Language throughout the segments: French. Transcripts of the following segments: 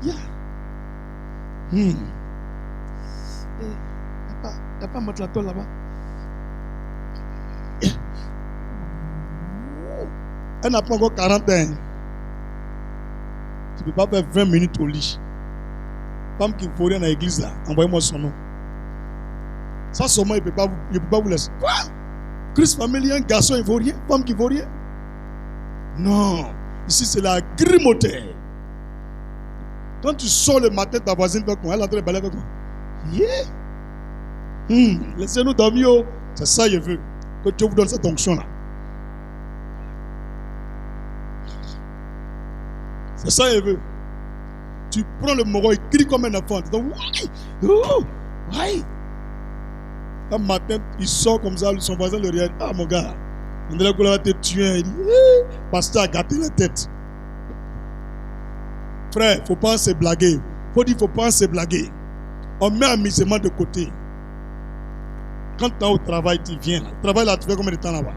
Yeah. Il n'y a pas mettre la toile là-bas. Elle n'a pas encore 40 ans. Tu ne peux pas faire 20 minutes au lit. Femme qui ne faut rien à l'église là, envoyez-moi son nom. Ça seulement, il ne peut pas vous laisser. Quoi? Christ famille, un garçon, il ne vaut rien. Femme qui ne vaut rien. Non. Ici, c'est la grimotaire. Quand tu sors le matin, ta voisine fait quoi? Elle est en train de balayer avec quoi? Yeah. Laissez-nous dormir. C'est ça, je veux. Que Dieu vous donne cette onction-là. C'est ça, je veux. Tu prends le moro, il crie comme un enfant. Tu dis, ouais. Un matin, il sort comme ça, son voisin le regarde. Ah, mon gars, on dirait qu'on va te tuer. Il dit, pasteur a gâté la tête. Frère, il ne faut pas se blaguer. Il faut dire, il ne faut pas se blaguer. On met un misement de côté. Quand tu es au travail, tu viens. Le travail là, tu fais combien de temps là-bas?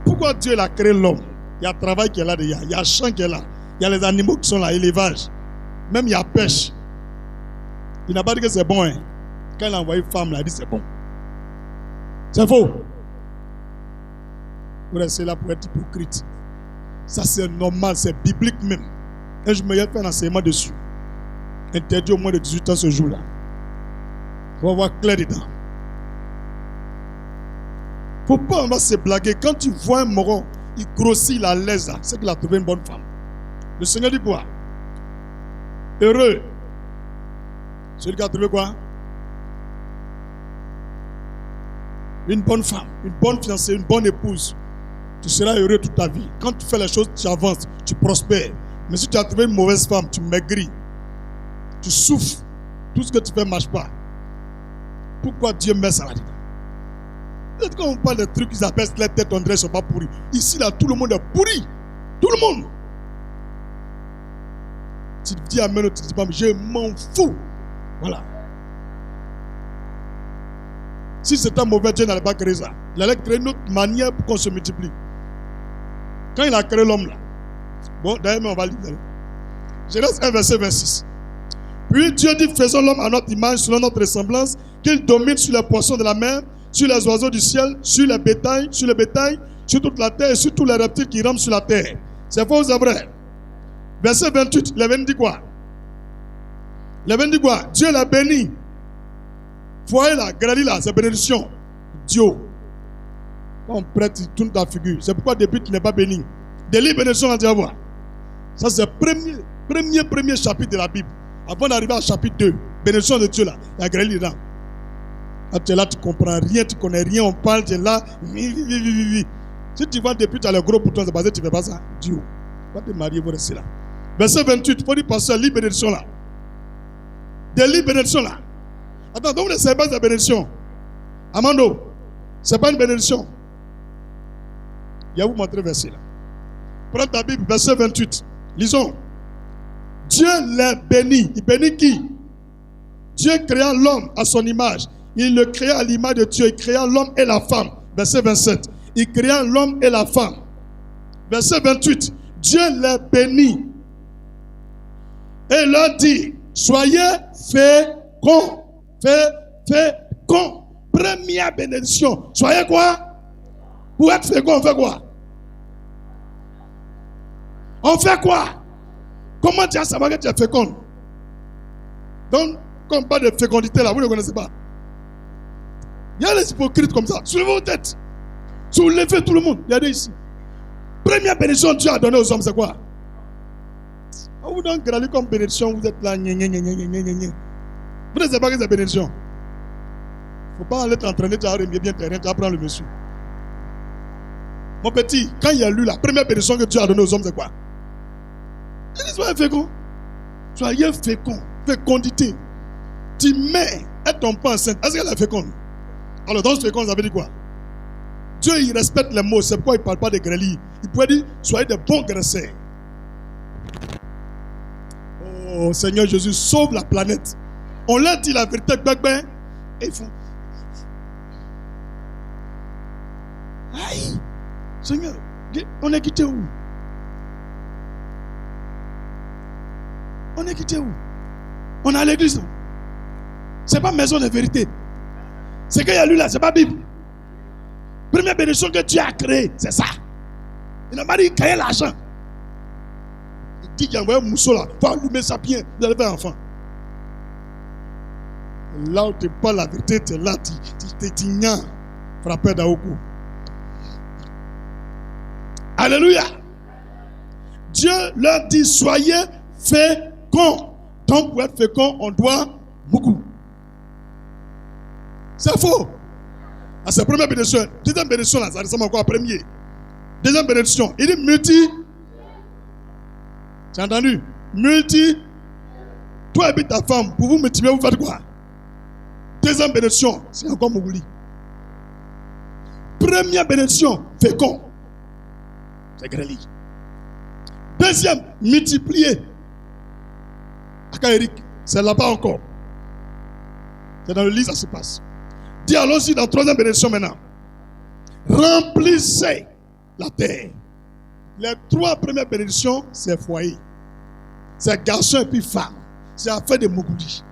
Pourquoi Dieu a créé l'homme? Il y a le travail qui est là déjà. Il y a le champ qui est là. Il y a les animaux qui sont là, l'élevage. Même il y a pêche. Il n'a pas dit que c'est bon. Hein. Quand il a envoyé femme, il a dit c'est bon. C'est faux. Vous restez là pour être hypocrite. Ça c'est normal, c'est biblique même. Et je me suis fait un enseignement dessus. Interdit au moins de 18 ans ce jour-là. On va voir clair dedans. Faut pas, on va se blaguer. Quand tu vois un moron, il grossit la laisse, c'est qu'il a trouvé une bonne femme. Le Seigneur dit quoi? Heureux. Celui qui a trouvé quoi? Une bonne femme, une bonne fiancée, une bonne épouse. Tu seras heureux toute ta vie. Quand tu fais les choses, tu avances, tu prospères. Mais si tu as trouvé une mauvaise femme, tu maigris. Tu souffres. Tout ce que tu fais ne marche pas. Pourquoi Dieu met ça là-dedans? Peut-être quand on parle de trucs qu'ils appellent les têtes, on dirait qu'ils ne sont pas pourris. Ici, là, tout le monde est pourri. Tout le monde. Tu dis amen ou tu dis pas, mais je m'en fous. Voilà. Si c'était un mauvais Dieu, il n'allait pas créer ça. Il allait créer une autre manière pour qu'on se multiplie. Quand il a créé l'homme là, bon, d'ailleurs, on va lire. Genèse 1, verset 26. Puis Dieu dit, faisons l'homme à notre image, selon notre ressemblance, qu'il domine sur les poissons de la mer, sur les oiseaux du ciel, sur le bétail, sur toute la terre et sur tous les reptiles qui rampent sur la terre. C'est faux ou c'est vrai? Verset 28, il avait dit quoi? Il avait dit quoi? Dieu l'a béni. Voyez là, granit là, c'est bénédiction. Dieu. Quand on prête, il tourne ta figure. C'est pourquoi depuis tu n'es pas béni. Délire bénédiction, on va voir. Ça, c'est le premier chapitre de la Bible. Avant d'arriver au chapitre 2, bénédiction de Dieu là, il y a granit là. Quand tu es là, tu ne comprends rien, tu ne connais rien, on parle, tu es là. Si tu vas depuis, tu as le gros bouton, c'est parce que tu ne fais pas ça. Dieu. Va te marier, vous restez là. Verset 28, il faut dire, pasteur, lis bénédiction là. Délit bénédiction là. Attends, donc vous ne savez pas la bénédiction. Amando, ce n'est pas une bénédiction. Il y a vous montrer verset là. Prends ta Bible, verset 28. Lisons. Dieu les bénit. Il bénit qui? Dieu créa l'homme à son image. Il le créa à l'image de Dieu. Il créa l'homme et la femme. Verset 27. Il créa l'homme et la femme. Verset 28. Dieu les bénit. Et leur dit, soyez féconds. Féconds. Première bénédiction. Soyez quoi? Pour être fécond, on fait quoi? On fait quoi? Comment tu as savoir que tu es fécond? Donc, quand on parle de fécondité là, vous ne connaissez pas. Il y a les hypocrites comme ça. Soulevez vos têtes. Soulevez tout le monde. Regardez ici. Première bénédiction que Dieu a donnée aux hommes, c'est quoi? On vous donne gratuit comme bénédiction, vous êtes là. Vous ne savez pas que c'est bénédiction. Il ne faut pas aller t'entraîner, tu vas remettre bien terrain, tu vas prendre le monsieur. Mon petit, quand il y a lu la première bénédiction que Dieu a donnée aux hommes, c'est quoi? Il dit, soyez fécond. Soyez fécond. Fécondité. Tu mets et ton pas enceinte. Est-ce qu'elle est féconde? Alors, dans ce fécond, ça veut dire quoi? Dieu, il respecte les mots. C'est pourquoi il ne parle pas de grêlis. Il pourrait dire, soyez de bons graisseurs. Oh, Seigneur Jésus, sauve la planète. On leur dit la vérité, et ils font. Aïe! Seigneur, on est quitté où? On est quitté où? On est à l'église. C'est pas maison de vérité. Ce qu'il y a lu là, c'est pas Bible. Première bénédiction que Dieu a créée, c'est ça. Il n'a pas dit qu'il y a l'argent. Il dit qu'il y a envoyé un mousseau là. Il faut allumer ça bien. Vous allez faire un enfant. Là où tu n'es pas la vérité, tu es là, tu ignares. Frappé d'Aoku. Alléluia. Dieu leur dit, soyez féconds. Donc pour être fécond, on doit beaucoup. C'est faux. Ah, c'est la première bénédiction. Deuxième bénédiction, là, ça ressemble encore à premier. Deuxième bénédiction, il dit multi. Tu as entendu? Multi. Toi et ta femme, pour vous multiplier, vous faites quoi? Deuxième bénédiction, c'est encore Mougouli. Première bénédiction, fécond. C'est Gréli. Deuxième, multiplier. Aka Eric, c'est là-bas encore. C'est dans le lit, ça se passe. Dis allons-y dans la troisième bénédiction maintenant. Remplissez la terre. Les trois premières bénédictions, c'est foyer. C'est garçon et puis femme. C'est affaire de Mougouli.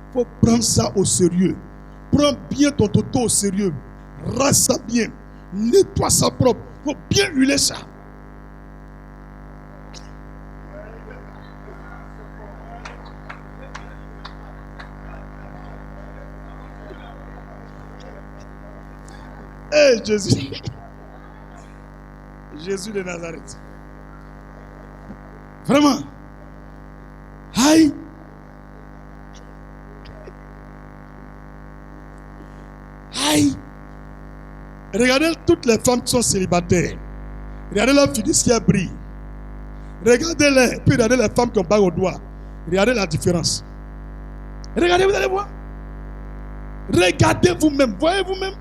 Il faut prendre ça au sérieux. Prends bien ton toto au sérieux. Rase ça bien. Nettoie ça propre. Il faut bien huiler ça. Hey Jésus. Jésus de Nazareth. Vraiment. Aïe. Aïe. Regardez toutes les femmes qui sont célibataires. Regardez leurs fiduciaires brillent. Regardez-les. Puis regardez les femmes qui ont pas au doigt. Regardez la différence. Regardez, vous allez voir. Regardez vous-même. Voyez vous-même.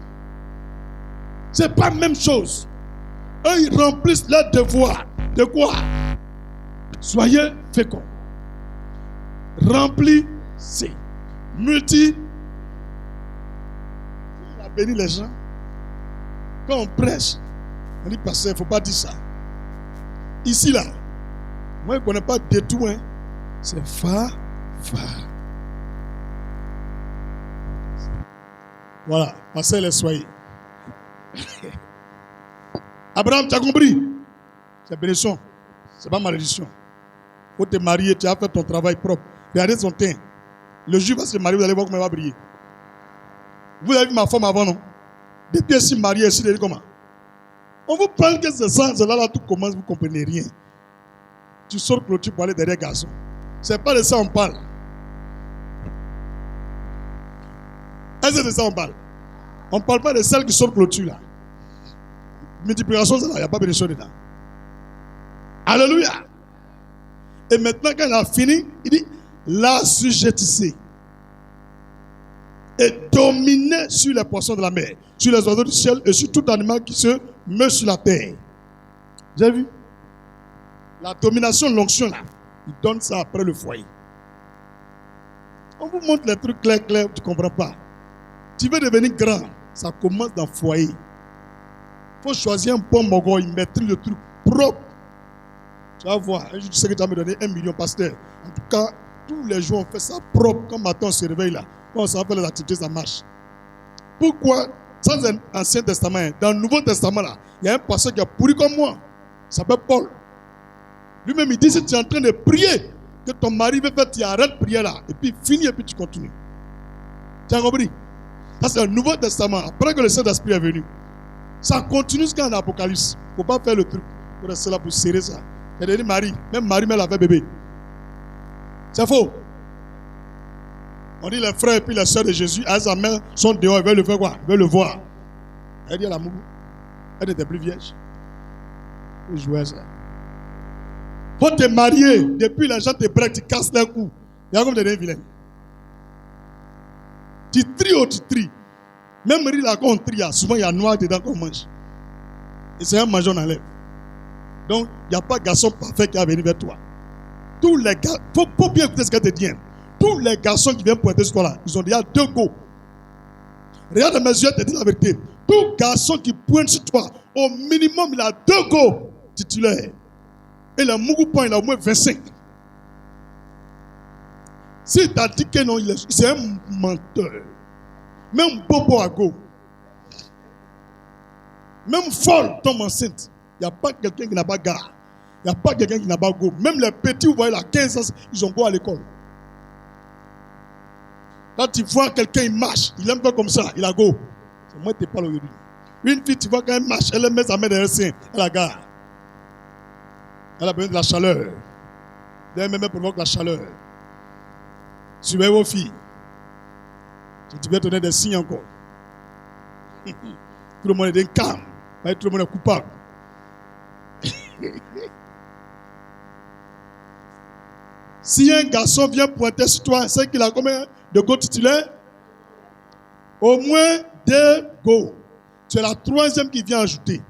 C'est pas la même chose. Eux, ils remplissent leur devoir. De quoi? Soyez féconds. Remplissez. Multi. On a béni les gens. Quand on prêche, on dit pasteur, il ne faut pas dire ça. Ici, là, moi, je ne connais pas de tout. Hein. C'est fa. Voilà, pasteur, les soyez. Abraham, tu as compris? C'est bénédiction. Ce n'est pas malédiction. Il faut te marier, tu as fait ton travail propre. Regardez son teint. Le juif va se marier, vous allez voir comment il va briller. Vous avez vu ma femme avant, non? Depuis qu'elle s'est mariée, elle s'est dit comment? On vous parle que c'est ça, c'est là, tout commence, vous ne comprenez rien. Tu sors clôture pour aller derrière garçon. Ce n'est pas de ça qu'on parle. Est-ce que c'est de ça qu'on parle? On ne parle pas de celle qui sort clôture là. Multiplication, c'est là, il n'y a pas de bénédiction dedans. Alléluia. Et maintenant, quand il a fini, il dit l'assujettissez et dominez sur les poissons de la mer, sur les oiseaux du ciel et sur tout animal qui se meut sur la terre. Vous avez vu? La domination, l'onction là, il donne ça après le foyer. On vous montre les trucs clairs, tu ne comprends pas. Tu veux devenir grand, ça commence dans le foyer. Il faut choisir un bon mogo, il maîtrise le truc propre. Tu vas voir, un jour tu sais que tu vas me donner 1 million, pasteur. En tout cas, tous les jours on fait ça propre. Quand matin on se réveille là, quand on s'en fait les activités, ça marche. Pourquoi? Sans un Ancien Testament, dans le Nouveau Testament là, il y a un pasteur qui a pourri comme moi. Il s'appelle Paul. Lui-même il dit, si tu es en train de prier, que ton mari veut faire, tu arrêtes de prier là, et puis finis et puis tu continues. Tu as compris? Ça c'est le Nouveau Testament, après que le Saint-Esprit est venu. Ça continue jusqu'à l'Apocalypse. Il ne faut pas faire le truc pour rester là pour serrer ça. Il y a des maris, même Marie, mais elle a fait bébé. C'est faux. On dit les frères et puis les soeurs de Jésus, à sa mère, sont dehors, ils veulent le faire quoi? Ils veulent le voir. Elle dit à l'amour, elle n'était plus vierge. Il jouait ça. Faut te marier, depuis les gens te prêtent, tu casses les coups. Il y a comme des vilains. Tu tries. Même riz là, quand on trie, souvent il y a noir dedans qu'on mange. Et c'est un manger, on enlève. Donc, il n'y a pas de garçon parfait qui va venir vers toi. Tous les gars, il faut bien écouter ce qu'elle te dit. Tous les garçons qui viennent pointer sur toi là, ils ont déjà 2 go. Regarde mes yeux, je te dis la vérité. Tout garçon qui pointe sur toi, au minimum, il a 2 go titulaires. Et le Mougoupan, il a au moins 25. S'il t'a dit que non, c'est un menteur. Même bobo à go. Même folle tombe enceinte. Il n'y a pas quelqu'un qui n'a pas gare. Il n'y a pas quelqu'un qui n'a pas go. Même les petits, vous voyez là, 15 ans, ils ont go à l'école. Quand tu vois quelqu'un, il marche, il aime pas comme ça, il a go. C'est moi qui te parle aujourd'hui. Une fille, tu vois quand elle marche, elle met sa main derrière le sein, elle a gare. Elle a besoin de la chaleur. Elle même provoque la chaleur. Suivez vos filles. Tu vas donner des signes encore. Tout le monde est calme. Tout le monde est coupable. Si un garçon vient pointer sur toi, c'est qu'il a combien de go titulaires? Au moins 2 go. Tu es la 3e qui vient ajouter.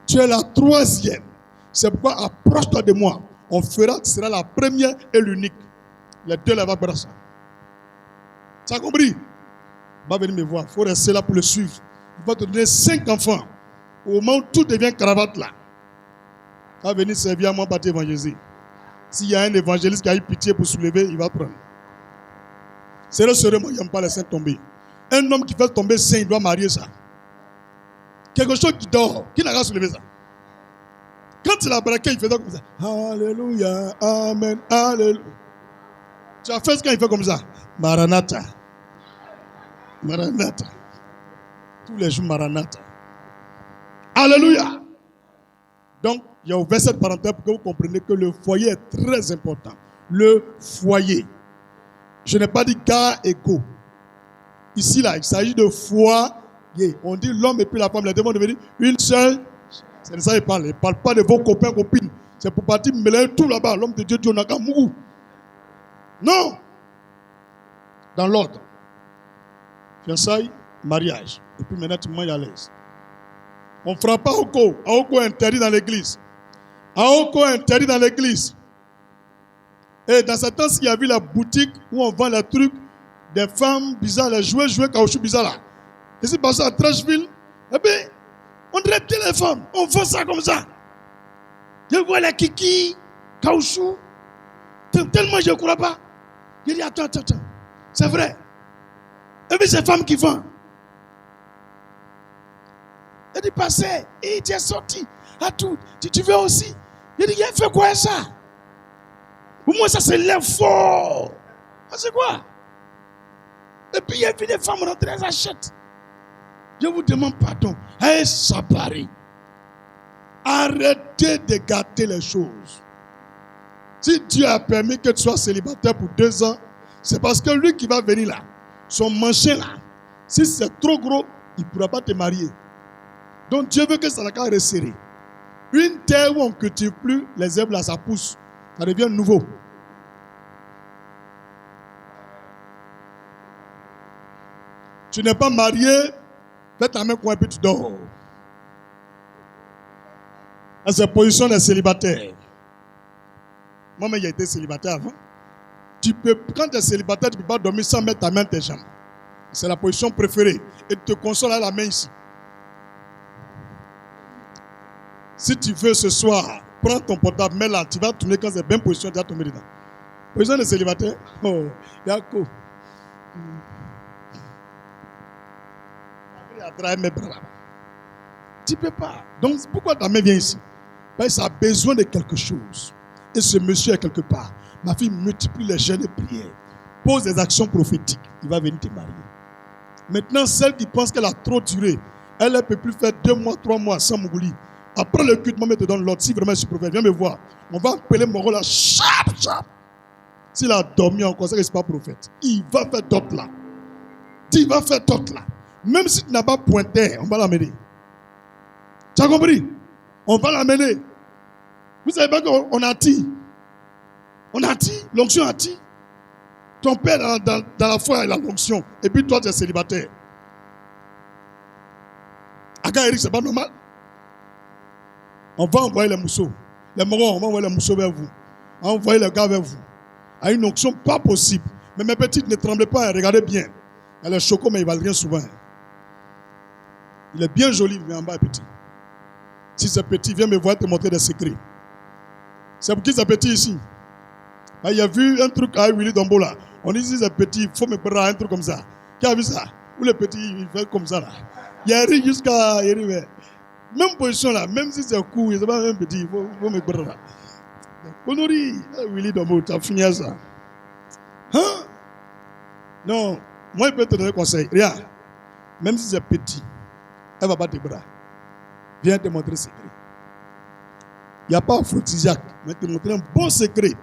Tu es la 3e. C'est pourquoi approche-toi de moi. On fera, tu seras la première et l'unique. Les 2 là-bas, brasse. Tu as compris? Il va venir me voir. Il faut rester là pour le suivre. Il va te donner 5 enfants. Au moment où tout devient cravate là. Il va venir servir à moi pour t'évangéliser. S'il y a un évangéliste qui a eu pitié pour soulever, il va prendre. Sérieusement, il n'aime pas les saints tomber. Un homme qui fait tomber saint, il doit marier ça. Quelque chose qui dort, qui n'a pas soulevé ça. Quand il a braqué, il faisait comme ça. Alléluia, Amen, Alléluia. Tu as fait ce quand il fait comme ça. Maranatha. Maranatha. Tous les jours, Maranatha. Alléluia. Donc, il y a ouvert cette parenthèse pour que vous compreniez que le foyer est très important. Le foyer. Je n'ai pas dit gars et go. Ici, là, il s'agit de foyer. On dit l'homme et puis la femme, les deux vont devenir une seule. C'est de ça qu'il parle. Il ne parle pas de vos copains, copines. C'est pour partir mêler tout là-bas. L'homme de Dieu, Dieu n'a qu'à mourir. Non. Dans l'ordre. Fiançailles, mariage. Et puis maintenant, tu manges à l'aise. On ne fera pas Aoko. Aoko est interdit dans l'église. Aoko est interdit dans l'église. Et dans ce temps, il y avait la boutique où on vend les trucs des femmes bizarres, les jouets caoutchouc bizarres là. Et c'est passé à Trashville. Eh bien, on dirait bien les femmes. On vend ça comme ça. Je vois les kiki, caoutchouc. Tellement je ne crois pas. Je dis attends. C'est vrai. Et puis c'est femmes qui vendent. Il dit passé. Et il est sorti. À tout. Tu veux aussi. Il dit il fait quoi ça? Pour moi, ça c'est lève fort. C'est quoi? Et puis il y a vu des femmes rentrer, elles achètent. Je vous demande pardon. Hey, ça paraît. Arrêtez de gâter les choses. Si Dieu a permis que tu sois célibataire pour 2 ans, c'est parce que lui qui va venir là, son manchin là, si c'est trop gros, il ne pourra pas te marier. Donc Dieu veut que ça n'a qu'à resserrer. Une terre où on ne cultive plus, les herbes là, ça pousse. Ça devient nouveau. Tu n'es pas marié, fais ta main coin et puis tu dors. C'est la position des célibataires. Moi-même, j'ai été célibataire avant. Quand tu es célibataire, tu ne peux pas dormir sans mettre ta main dans tes jambes. C'est la position préférée. Et tu te consoles à la main ici. Si tu veux ce soir, prends ton portable, mets là, tu vas tourner quand c'est bien position, tu vas tomber dedans. Position des célibataires. Oh, d'accord. Tu ne peux pas. Donc, pourquoi ta main vient ici? Parce que ça a besoin de quelque chose. Et ce monsieur est quelque part. Ma fille multiplie les jeûnes et prières. Pose des actions prophétiques. Il va venir te marier. Maintenant, celle qui pense qu'elle a trop duré, elle ne peut plus faire 2 mois, 3 mois sans Mougouli. Après le culte, maman te donne l'ordre. Si vraiment je suis prophète, viens me voir. On va appeler mon rôle là. Chap. S'il a dormi encore, c'est que ce n'est pas prophète. Il va faire d'autres là. Il va faire d'autres là. Même si tu n'as pas pointé, on va l'amener. Tu as compris? On va l'amener. Vous savez pas qu'on attire. On attire, l'onction attire. Ton père dans la foi a l'onction. Et puis toi, tu es célibataire. Aga Eric, c'est pas normal. On va envoyer les mousseaux. Les morons, on va envoyer les mousseaux vers vous. On va envoyer les gars vers vous. À une onction pas possible. Mais mes petites, ne tremblez pas, regardez bien. Il a le choco, mais il ne va rien souvent. Il est bien joli, mais en bas est petit. Si c'est petit, viens me voir te montrer des secrets. C'est pour qui c'est petit ici? Il a vu un truc à Willy Dombo là. On dit c'est petit, il faut me prendre un truc comme ça. Qui a vu ça? Où le petit, il fait comme ça là. Il arrive jusqu'à... Même position là, même si c'est court, il n'est pas même petit, il faut me prendre là. Konori, Willy Dombo, tu as fini à ça. Hein? Non, moi je peux te donner un conseil. Regarde, même si c'est petit, elle ne va pas te bras. Viens te montrer le secret. Il n'y a pas aphrodisiaque, mais te montrer un bon secret.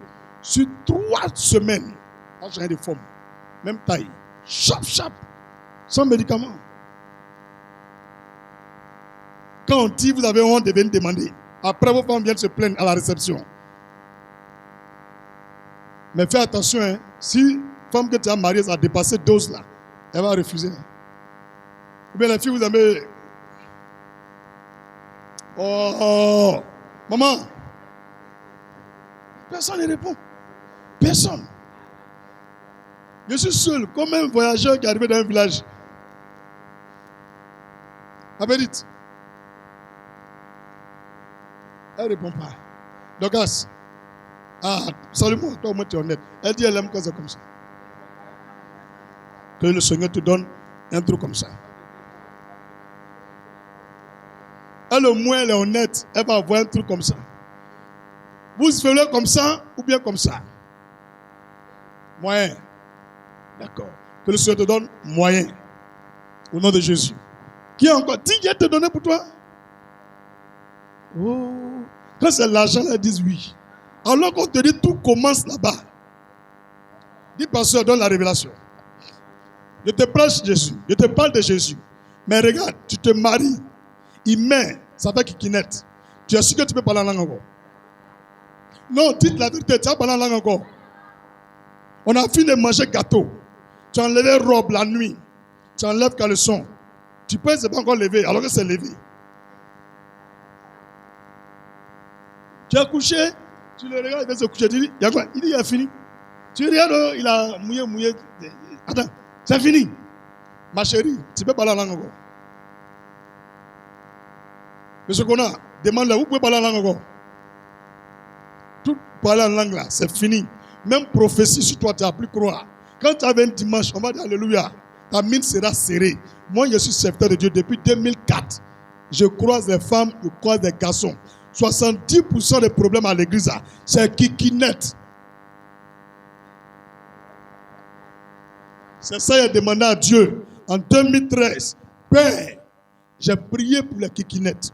Sur 3 semaines, on va changer de forme. Même taille. Chap, sans médicaments. Quand on dit vous avez honte de venir demander, après vos femmes viennent se plaindre à la réception. Mais fais attention, hein, si femme que tu as mariée a dépassé dose là, elle va refuser. Ou bien la fille vous avez... Oh, maman. Personne ne répond. Personne. Je suis seul, comme un voyageur qui est arrivé dans un village. Abedit. Elle ne répond pas. Dogas. Ah, salut-moi, toi au moins tu es honnête. Elle dit elle aime quand c'est comme ça. Que le Seigneur te donne un truc comme ça. Elle au moins elle est honnête, elle va avoir un truc comme ça. Vous faites comme ça ou bien comme ça? Moyen. D'accord. Que le Seigneur te donne moyen. Au nom de Jésus. Qui a encore? Dis, Dieu te donné pour toi. Oh. Quand c'est l'argent, ils disent oui. Alors qu'on te dit tout commence là-bas. Dis, pasteur, donne la révélation. Je te prêche Jésus. Je te parle de Jésus. Mais regarde, tu te maries. Il met, ça fait kikinette. Tu es sûr que tu peux parler en langue encore? Non, dites la vérité, tu vas parler en langue encore. On a fini de manger gâteau. Tu as enlevé robe la nuit. Tu enlèves caleçon. Tu peux, c'est pas encore levé, alors que c'est levé. Tu as couché, tu le regardes, il va se coucher. Tu dis, il y a quoi? Il dit, il a fini. Tu regardes, il a mouillé. Attends, c'est fini. Ma chérie, tu peux parler en langue encore. Monsieur Kona, demande-le, vous pouvez parler en langue encore. Tout parler en langue là, c'est fini. Même prophétie sur toi, tu n'as plus croire. Quand tu avais un dimanche, on va dire Alléluia, ta mine sera serrée. Moi, je suis serviteur de Dieu depuis 2004. Je croise des femmes, je croise des garçons. 70% des problèmes à l'église, c'est kikinette. C'est ça qu'il a demandé à Dieu en 2013. Père, j'ai prié pour les kikinettes.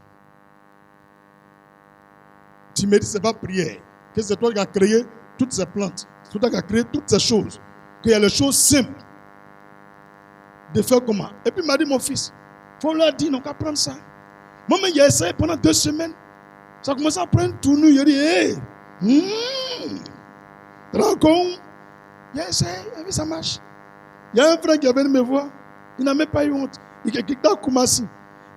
Tu me dis, ce n'est pas prière. Que c'est toi qui as créé toutes ces plantes. C'est toi qui as créé toutes ces choses. Qu'il y a les choses simples. De faire comment? Et puis il m'a dit, mon fils, il faut leur dire, non, qu'à prendre ça. Moi, j'ai essayé pendant 2 semaines. Ça a commencé à prendre tout nu. J'ai dit, hé, rencontre. J'ai essayé, et puis ça marche. Il y a un frère qui est venu me voir. Il n'a même pas eu honte. Il est dans Koumassi.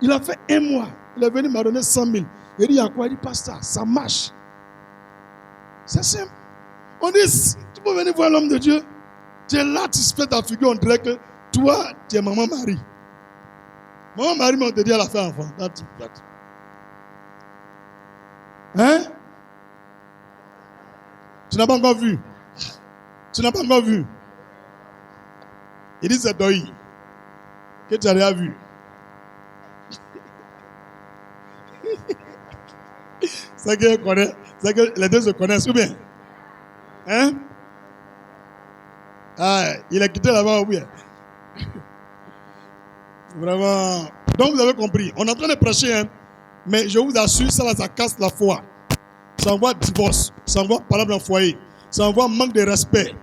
Il a fait 1 mois. Il est venu m'a donné 100 000. Il dit, il y a quoi? Il dit, pasteur, ça marche. C'est simple. On dit, tu peux venir voir l'homme de Dieu. Tu es là, tu fais ta figure, on dirait que toi, tu es maman Marie. Maman Marie, mais on te dit, elle a fait enfant. Hein? Tu n'as pas encore vu. Tu n'as pas encore vu. Il dit, c'est Doi. Que tu as déjà vu. C'est que les deux se connaissent, ou bien? Hein? Ah, il a quitté là-bas, ou bien? Vraiment. Donc vous avez compris. On est en train de prêcher, hein? Mais je vous assure, ça casse la foi. Ça envoie divorce. Ça envoie problème dans le foyer. Ça envoie manque de respect. Il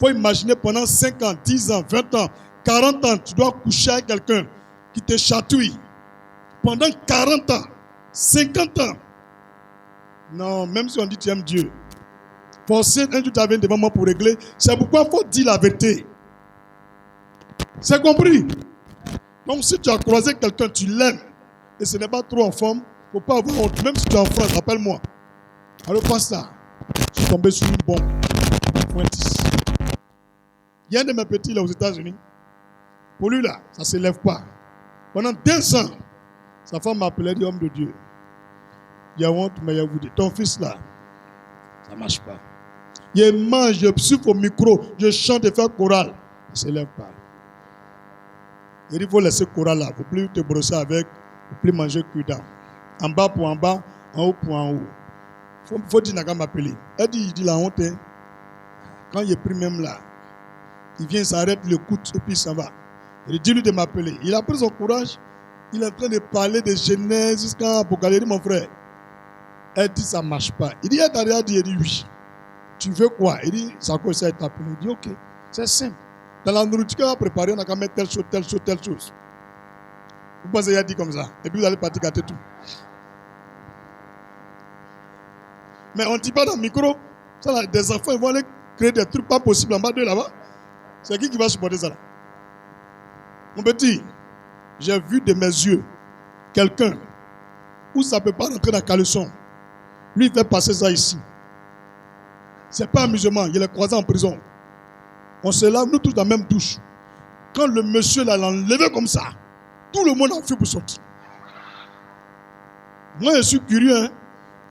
faut imaginer pendant 5 ans, 10 ans, 20 ans, 40 ans, tu dois coucher avec quelqu'un qui te chatouille. Pendant 40 ans, 50 ans. Non, même si on dit tu aimes Dieu. Forcer un jour tu viens devant moi pour régler. C'est pourquoi il faut dire la vérité. C'est compris? Donc si tu as croisé quelqu'un, tu l'aimes. Et ce n'est pas trop en forme. Il ne faut pas avoir honte. Même si tu es en France, appelle-moi. Alors passe ça. Je suis tombé sur une bombe. Il y a un de mes petits là aux États-Unis. Pour lui là, ça ne se lève pas. Pendant 2 ans, sa femme m'appelait dit homme de Dieu. Il y a honte, mais il y a vous dit, ton fils là, ça ne marche pas. Je mange, je souffle au micro, je chante et fais chorale. Il ne se lève pas. Il dit, il faut laisser chorale là. Il ne faut plus te brosser avec, il ne faut plus manger cuidant. En bas pour en bas, en haut pour en haut. Il faut dire n'a qu'à m'appeler. Elle dit, il dit la honte. Hein. Quand il est pris même là, il vient, s'arrête, il écoute et puis il s'en va. Il dit, dis-lui de m'appeler. Il a pris son courage. Il est en train de parler de Genèse jusqu'à Apocalypse. Il dit, mon frère, elle dit, ça ne marche pas. Il dit, elle t'a déjà dit, il dit, oui. Tu veux quoi? Il dit, ça quoi ça t'appeler? Il dit, ok, c'est simple. Dans la nourriture qu'on va préparer, on a qu'à mettre telle chose, telle chose, telle chose. Vous pensez qu'il a dit comme ça? Et puis vous allez partir gâter tout. Mais on ne dit pas dans le micro. Ça, là, des enfants, ils vont aller créer des trucs pas possibles en bas de là-bas. C'est qui va supporter ça là? Mon petit, j'ai vu de mes yeux quelqu'un où ça ne peut pas rentrer dans la caleçon. Lui, il fait passer ça ici. Ce n'est pas amusement. Il est croisé en prison. On se lave, nous tous dans la même douche. Quand le monsieur l'a enlevé comme ça, tout le monde a fait pour sortir. Moi, je suis curieux. Hein?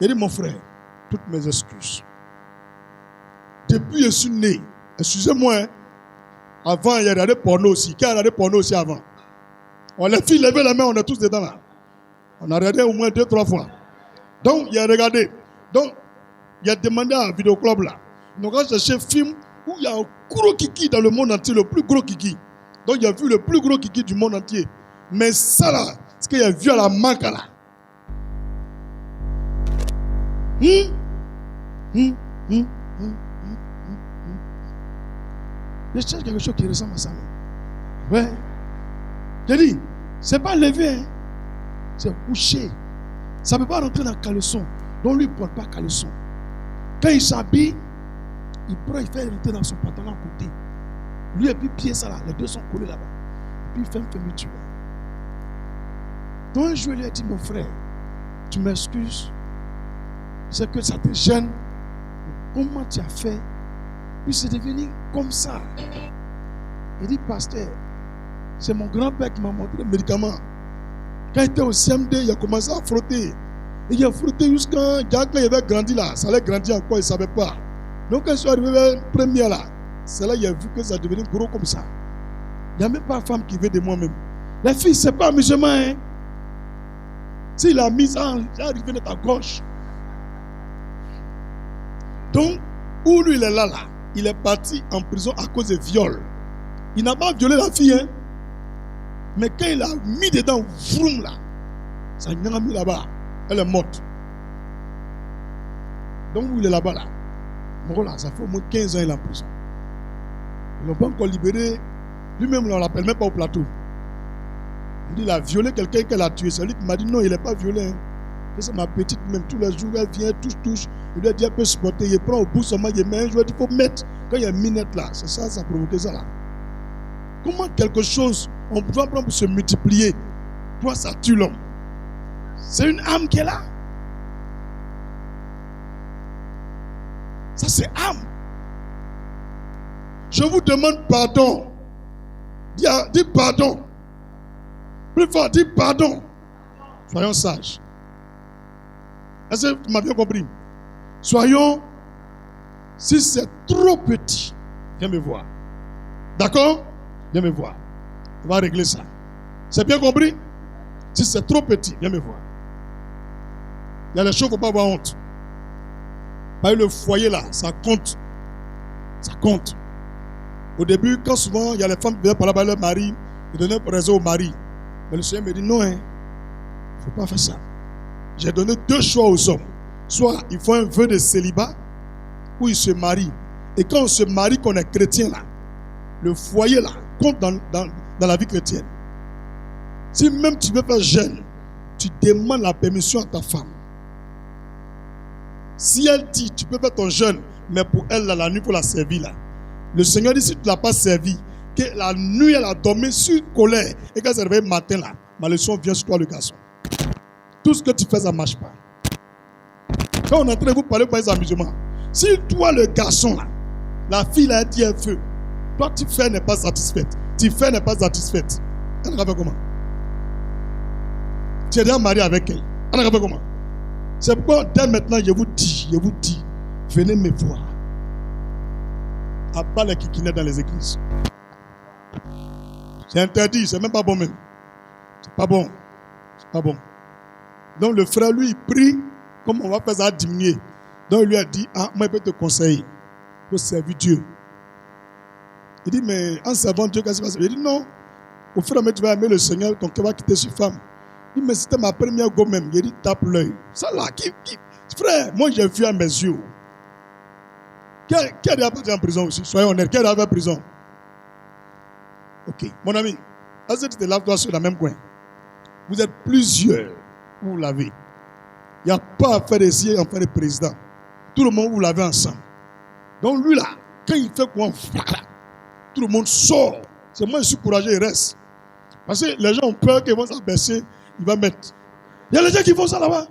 Il dit, mon frère, toutes mes excuses. Depuis que je suis né, excusez-moi, hein? Avant, il y a regardé porno aussi. Qui a regardé porno aussi avant? On les filles lever la main, on est tous dedans là. On a regardé au moins 2-3 fois. Donc, il a regardé. Donc, il a demandé à un vidéoclub là. Donc, quand j'ai cherché un film où il y a un gros kiki dans le monde entier, le plus gros kiki. Donc, il a vu le plus gros kiki du monde entier. Mais ça là, ce qu'il a vu à la marque là. Je cherche quelque chose qui ressemble à ça. Ouais. J'ai dit, c'est pas levé, hein. C'est couché. Ça ne peut pas rentrer dans le caleçon. Donc lui, il ne porte pas caleçon. Quand il s'habille, il prend, il fait rentrer dans son pantalon à côté. Lui et puis pied ça là, les deux sont collés là-bas. Et puis il fait une fermeture. Donc un jour, il lui a dit, mon frère, tu m'excuses. C'est que ça te gêne. Comment tu as fait? Puis c'est devenu comme ça. Il dit, pasteur, c'est mon grand-père qui m'a montré le médicament. Quand il était au CMD, il a commencé à frotter. Et il a frotté jusqu'à Jack, il avait grandi là. Ça allait grandir encore, il ne savait pas. Donc quand je suis arrivé vers la première là, c'est là qu'il a vu que ça devenait gros comme ça. Il n'y a même pas de femme qui veut de moi-même. Les filles, ce n'est pas amusement. Hein? S'il a mis ça, il est arrivé de ta gauche. Donc, où lui il est là, il est parti en prison à cause de viol. Il n'a pas violé la fille, hein? Mais quand il a mis dedans, vroom là, ça n'a mis là-bas, elle est morte. Donc où il est là-bas là, bon là, ça fait au moins 15 ans qu'il est en prison. Ils l'ont pas encore libéré. Lui-même, on ne l'appelle même pas au plateau. Il dit, il a violé quelqu'un qu'elle a tué. C'est lui qui m'a dit, non, il n'est pas violé. Hein. C'est ma petite, même tous les jours, elle vient, touche. Il lui a dit, elle peut supporter. Il prend au bout seulement, il met un jour, il faut mettre. Quand il y a une minette là, c'est ça, ça a provoqué ça là. Comment quelque chose, on peut prendre pour se multiplier? Toi, ça tue l'homme. C'est une âme qui est là. Ça, c'est âme. Je vous demande pardon. Dis pardon. Plus fort, dis pardon. Soyons sages. Est-ce que tu m'as bien compris? Soyons, si c'est trop petit, viens me voir. D'accord? Viens me voir. On va régler ça. C'est bien compris? Si c'est trop petit, viens me voir. Il y a des choses, il ne faut pas avoir honte. Par le foyer là, ça compte. Ça compte. Au début, quand souvent il y a les femmes qui viennent parler avec leur mari, ils donnaient raison au mari. Mais le Seigneur me dit non, il ne faut pas faire ça. J'ai donné 2 choix aux hommes. Soit ils font un vœu de célibat, ou ils se marient. Et quand on se marie, qu'on est chrétien là, le foyer là compte dans la vie chrétienne. Si même tu veux faire jeûne, tu demandes la permission à ta femme. Si elle dit, tu peux faire ton jeûne, mais pour elle, là, la nuit, il faut la servir là. Le Seigneur dit, si tu ne l'as pas servi, que la nuit, elle a dormi sur colère, et quand elle se réveille le matin là, malédiction vient sur toi le garçon. Tout ce que tu fais, ça ne marche pas. Quand on est en train de vous parler pour les amusements, si toi, le garçon là, la fille là, elle dit un feu, toi, tu fais n'est pas satisfaite. Tu fais n'est pas satisfaite. Elle va faire comment? Tu es déjà marié avec elle. Elle va faire comment? C'est pourquoi dès maintenant, je vous dis, venez me voir. abat les kikinets dans les églises. C'est interdit, c'est même pas bon même. C'est pas bon. C'est pas bon. Donc le frère, lui, il prie, comme on va faire ça diminuer. Donc il lui a dit, ah, moi, je peux te conseiller. Pour servir Dieu. Il dit, mais en servant Dieu, qu'est-ce qui va se passer? Il dit, non. Au fur et à mesure, tu vas aimer le Seigneur, ton cœur va quitter cette femme. Il dit, mais c'était ma première go même. Il dit, tape l'œil. Ça là, frère, moi j'ai vu à mes yeux. Qui a déjà parti en prison aussi? Soyez honnête, qui a déjà fait prison? Ok, mon ami, est-ce que tu te laves toi sur le même coin? Vous êtes plusieurs, vous lavez. Il n'y a pas à faire ici en faire de président. Tout le monde vous lavez ensemble. Donc lui là, quand il fait quoi, tout le monde sort. C'est moi, je suis courageux, il reste. Parce que les gens ont peur qu'ils vont s'abaisser, il va mettre. Il y a les gens qui font ça là-bas.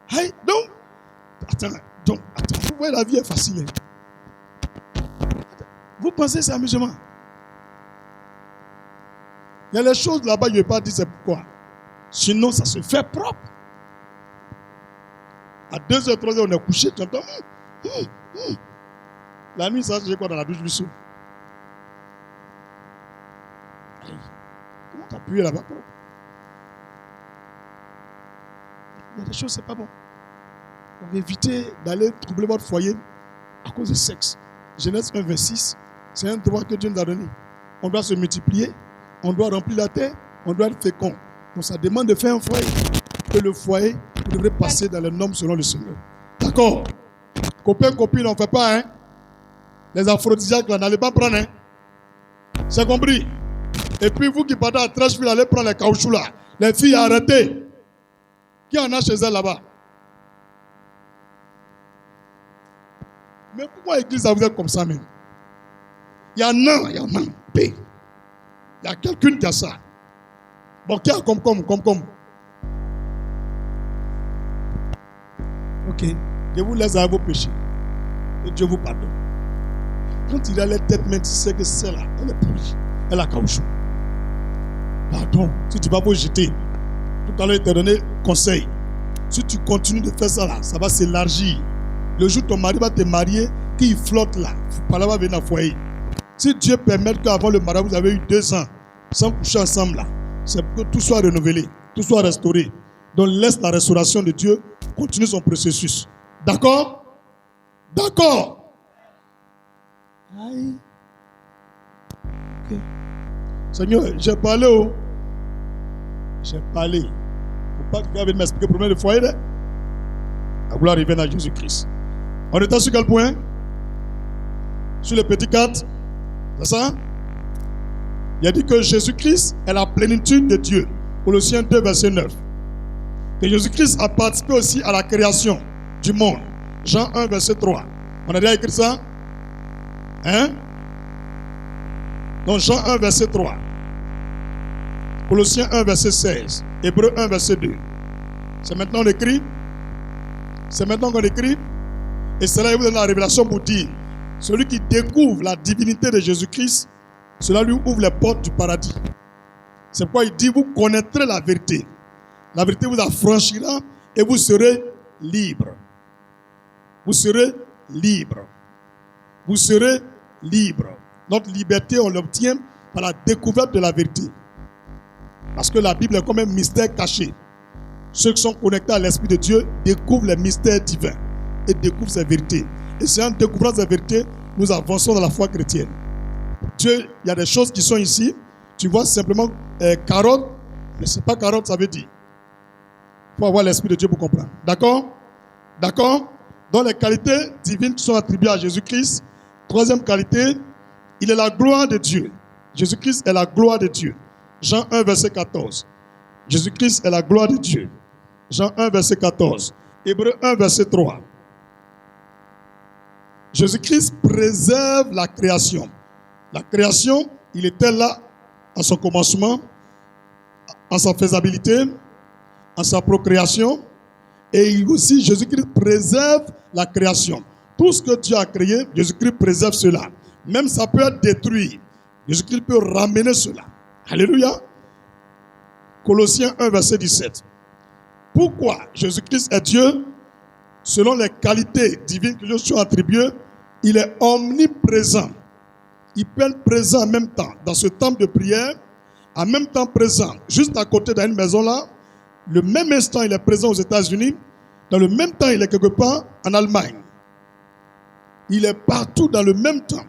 Hey, donc, attends, vous voyez, la vie est facile. Vous pensez que c'est amusement? Il y a les choses là-bas, je ne vais pas dire c'est pourquoi. Sinon, ça se fait propre. À 2h, 3h, on est couché, tu entends? La nuit, ça, j'ai quoi dans la douche du sou? Comment t'appuyer là-bas? Il y a des choses, c'est pas bon. On va éviter d'aller troubler votre foyer à cause du sexe. Genèse 1, 26, c'est un droit que Dieu nous a donné. On doit se multiplier, on doit remplir la terre, on doit être fécond. Donc ça demande de faire un foyer. Et le foyer, vous devrez passer dans les normes selon le Seigneur. D'accord? Copains, copines, on ne fait pas, hein? Les aphrodisiaques, là, n'allez pas prendre, hein? C'est compris? Et puis vous qui partez à Trashville, allez prendre les caoutchoucs là. Les filles, arrêtez. Qui en a chez elles là-bas? Mais pourquoi l'église, ça vous êtes comme ça même? Il y en a. Il y a quelqu'un qui a ça. Bon, qui a comme. Ok. Je vous laisse à vos péchés. Et Dieu vous pardonne. Quand il a les têtes, mais tu sais que celle-là, elle est pourrie. Elle a caoutchouc. Pardon. Si tu vas vous jeter. Tout à l'heure, il t'a donné conseil. Si tu continues de faire ça là, ça va s'élargir. Le jour où ton mari va te marier, qu'il flotte là, par là va venir au foyer. Si Dieu permet qu'avant le mariage, vous avez eu 2 ans sans coucher ensemble là, c'est pour que tout soit renouvelé, tout soit restauré. Donc laisse la restauration de Dieu continuer son processus. D'accord? D'accord? Aïe. Ok. Seigneur, j'ai parlé. J'ai parlé. Il ne faut pas que quelqu'un vienne m'expliquer le problème de foyer. Là. La gloire revienne à Jésus-Christ. On était sur quel point? Sur le petit 4. C'est ça? Il a dit que Jésus-Christ est la plénitude de Dieu. Colossiens 2, verset 9. Que Jésus-Christ a participé aussi à la création du monde. Jean 1, verset 3. On a déjà écrit ça? Hein? Donc Jean 1, verset 3. Colossiens 1, verset 16. Hébreux 1, verset 2. C'est maintenant qu'on écrit. C'est maintenant qu'on écrit. Et cela vous donne la révélation pour dire, celui qui découvre la divinité de Jésus-Christ, cela lui ouvre les portes du paradis. C'est pourquoi il dit, vous connaîtrez la vérité. La vérité vous affranchira et vous serez libre. Vous serez libre. Vous serez libre. Notre liberté, on l'obtient par la découverte de la vérité. Parce que la Bible est comme un mystère caché. Ceux qui sont connectés à l'Esprit de Dieu découvrent les mystères divins et découvrent ces vérités. Et c'est en découvrant ces vérités, nous avançons dans la foi chrétienne. Dieu, il y a des choses qui sont ici. Tu vois simplement carotte, mais ce n'est pas carotte, ça veut dire. Il faut avoir l'Esprit de Dieu pour comprendre. D'accord? D'accord? Donc les qualités divines qui sont attribuées à Jésus-Christ. Troisième qualité, il est la gloire de Dieu. Jésus-Christ est la gloire de Dieu. Jean 1, verset 14. Jésus-Christ est la gloire de Dieu. Jean 1, verset 14. Hébreux 1, verset 3. Jésus-Christ préserve la création. La création, il était là à son commencement, en sa faisabilité, en sa procréation. Et aussi, Jésus-Christ préserve la création. Tout ce que Dieu a créé, Jésus-Christ préserve cela. Même ça peut être détruit. Jésus-Christ peut ramener cela. Alléluia. Colossiens 1, verset 17. Pourquoi Jésus-Christ est Dieu? Selon les qualités divines que Dieu sont attribuées, Il est omniprésent. Il peut être présent en même temps dans ce temple de prière, en même temps présent juste à côté d'une maison là. Le même instant, il est présent aux États-Unis. Dans le même temps, il est quelque part en Allemagne. Il est partout dans le même temps,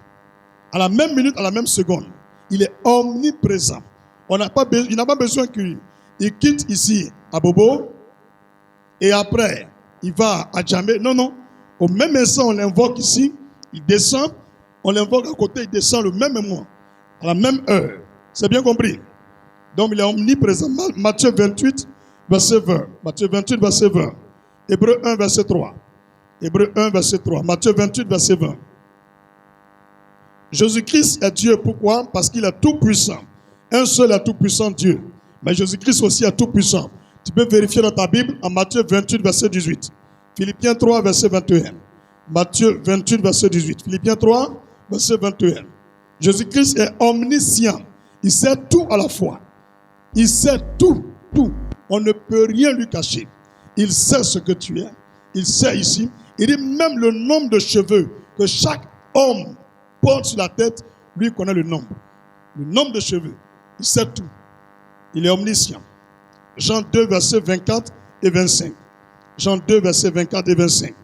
à la même minute, à la même seconde. Il est omniprésent. Il n'a pas besoin qu'il quitte ici à Bobo et après, il va à Djamé. Non, non. Au même instant, on l'invoque ici, il descend. On l'invoque à côté, il descend le même moment, à la même heure. C'est bien compris? Donc, il est omniprésent. Matthieu 28, verset 20. Matthieu 28, verset 20. Hébreu 1, verset 3. Hébreu 1, verset 3. Matthieu 28, verset 20. Jésus-Christ est Dieu. Pourquoi? Parce qu'il est tout puissant. Un seul est tout puissant, Dieu. Mais Jésus-Christ aussi est tout puissant. Tu peux vérifier dans ta Bible en Matthieu 28, verset 18. Philippiens 3, verset 21. Matthieu 28, verset 18. Philippiens 3, verset 21. Jésus-Christ est omniscient. Il sait tout à la fois. Il sait tout, tout. On ne peut rien lui cacher. Il sait ce que tu es. Il sait ici. Il dit même le nombre de cheveux que chaque homme porte sur la tête, lui connaît le nombre. Le nombre de cheveux. Il sait tout. Il est omniscient. Jean 2, verset 24 et 25. Jean 2, verset 24 et 25.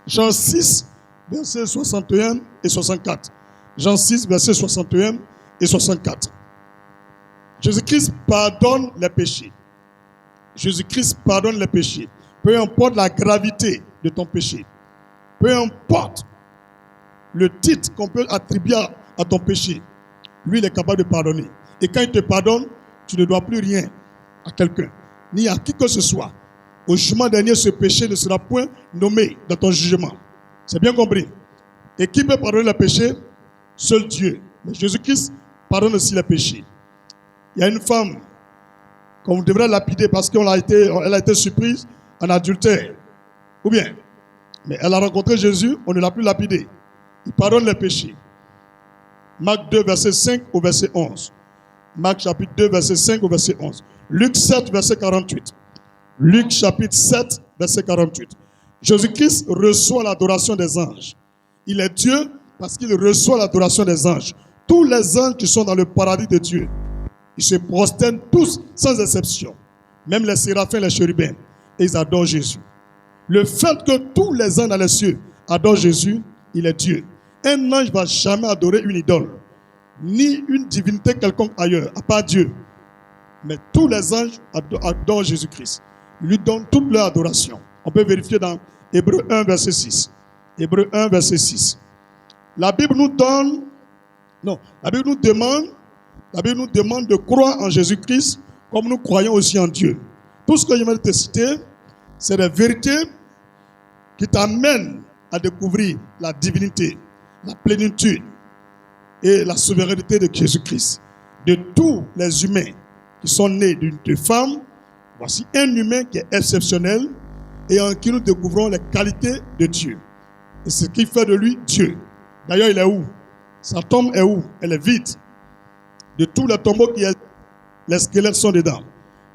Jean 6, verset 61 et 64. Jean 6, verset 61 et 64. Jésus-Christ pardonne les péchés. Jésus-Christ pardonne les péchés. Peu importe la gravité de ton péché. Peu importe le titre qu'on peut attribuer à ton péché. Lui, il est capable de pardonner. Et quand il te pardonne, tu ne dois plus rien à quelqu'un, ni à qui que ce soit. Au jugement dernier, ce péché ne sera point nommé dans ton jugement. C'est bien compris. Et qui peut pardonner les péchés? Seul Dieu. Mais Jésus-Christ pardonne aussi les péchés. Il y a une femme qu'on devrait lapider parce qu'elle a été surprise en adultère. Ou bien, mais elle a rencontré Jésus, on ne l'a plus lapidé. Il pardonne les péchés. Marc 2, verset 5 au verset 11. Marc chapitre 2, verset 5 au verset 11. Luc 7, verset 48. Luc chapitre 7, verset 48. Jésus-Christ reçoit l'adoration des anges. Il est Dieu parce qu'il reçoit l'adoration des anges. Tous les anges qui sont dans le paradis de Dieu, ils se prosternent tous sans exception. Même les séraphins, les chérubins. Et ils adorent Jésus. Le fait que tous les anges dans les cieux adorent Jésus, il est Dieu. Un ange ne va jamais adorer une idole, ni une divinité quelconque ailleurs, à part Dieu. Mais tous les anges adorent Jésus-Christ. Ils lui donnent toute leur adoration. On peut vérifier dans Hébreu 1, verset 6. Hébreu 1, verset 6. La Bible nous demande de croire en Jésus-Christ comme nous croyons aussi en Dieu. Tout ce que je viens de te citer, c'est des vérités qui t'amènent à découvrir la divinité, la plénitude et la souveraineté de Jésus-Christ. De tous les humains qui sont nés d'une femme, voici un humain qui est exceptionnel et en qui nous découvrons les qualités de Dieu. Et ce qui fait de lui Dieu. D'ailleurs, il est où? Sa tombe est où? Elle est vide. De tous les tombeaux les squelettes sont dedans.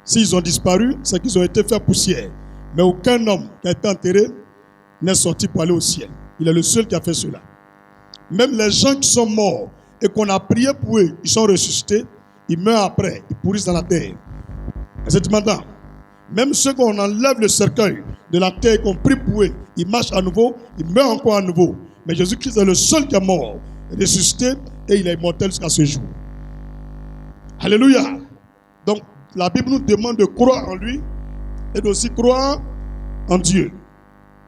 S'ils ont disparu, c'est qu'ils ont été faits poussière. Mais aucun homme qui a été enterré n'est sorti pour aller au ciel. Il est le seul qui a fait cela. Même les gens qui sont morts et qu'on a prié pour eux, ils sont ressuscités, ils meurent après, ils pourrissent dans la terre. Et c'est maintenant, même ceux qu'on enlève le cercueil de la terre et qu'on prie pour eux, ils marchent à nouveau, ils meurent encore à nouveau. Mais Jésus-Christ est le seul qui est mort, ressuscité, et il est immortel jusqu'à ce jour. Alléluia. Donc, la Bible nous demande de croire en lui et d'aussi croire en Dieu.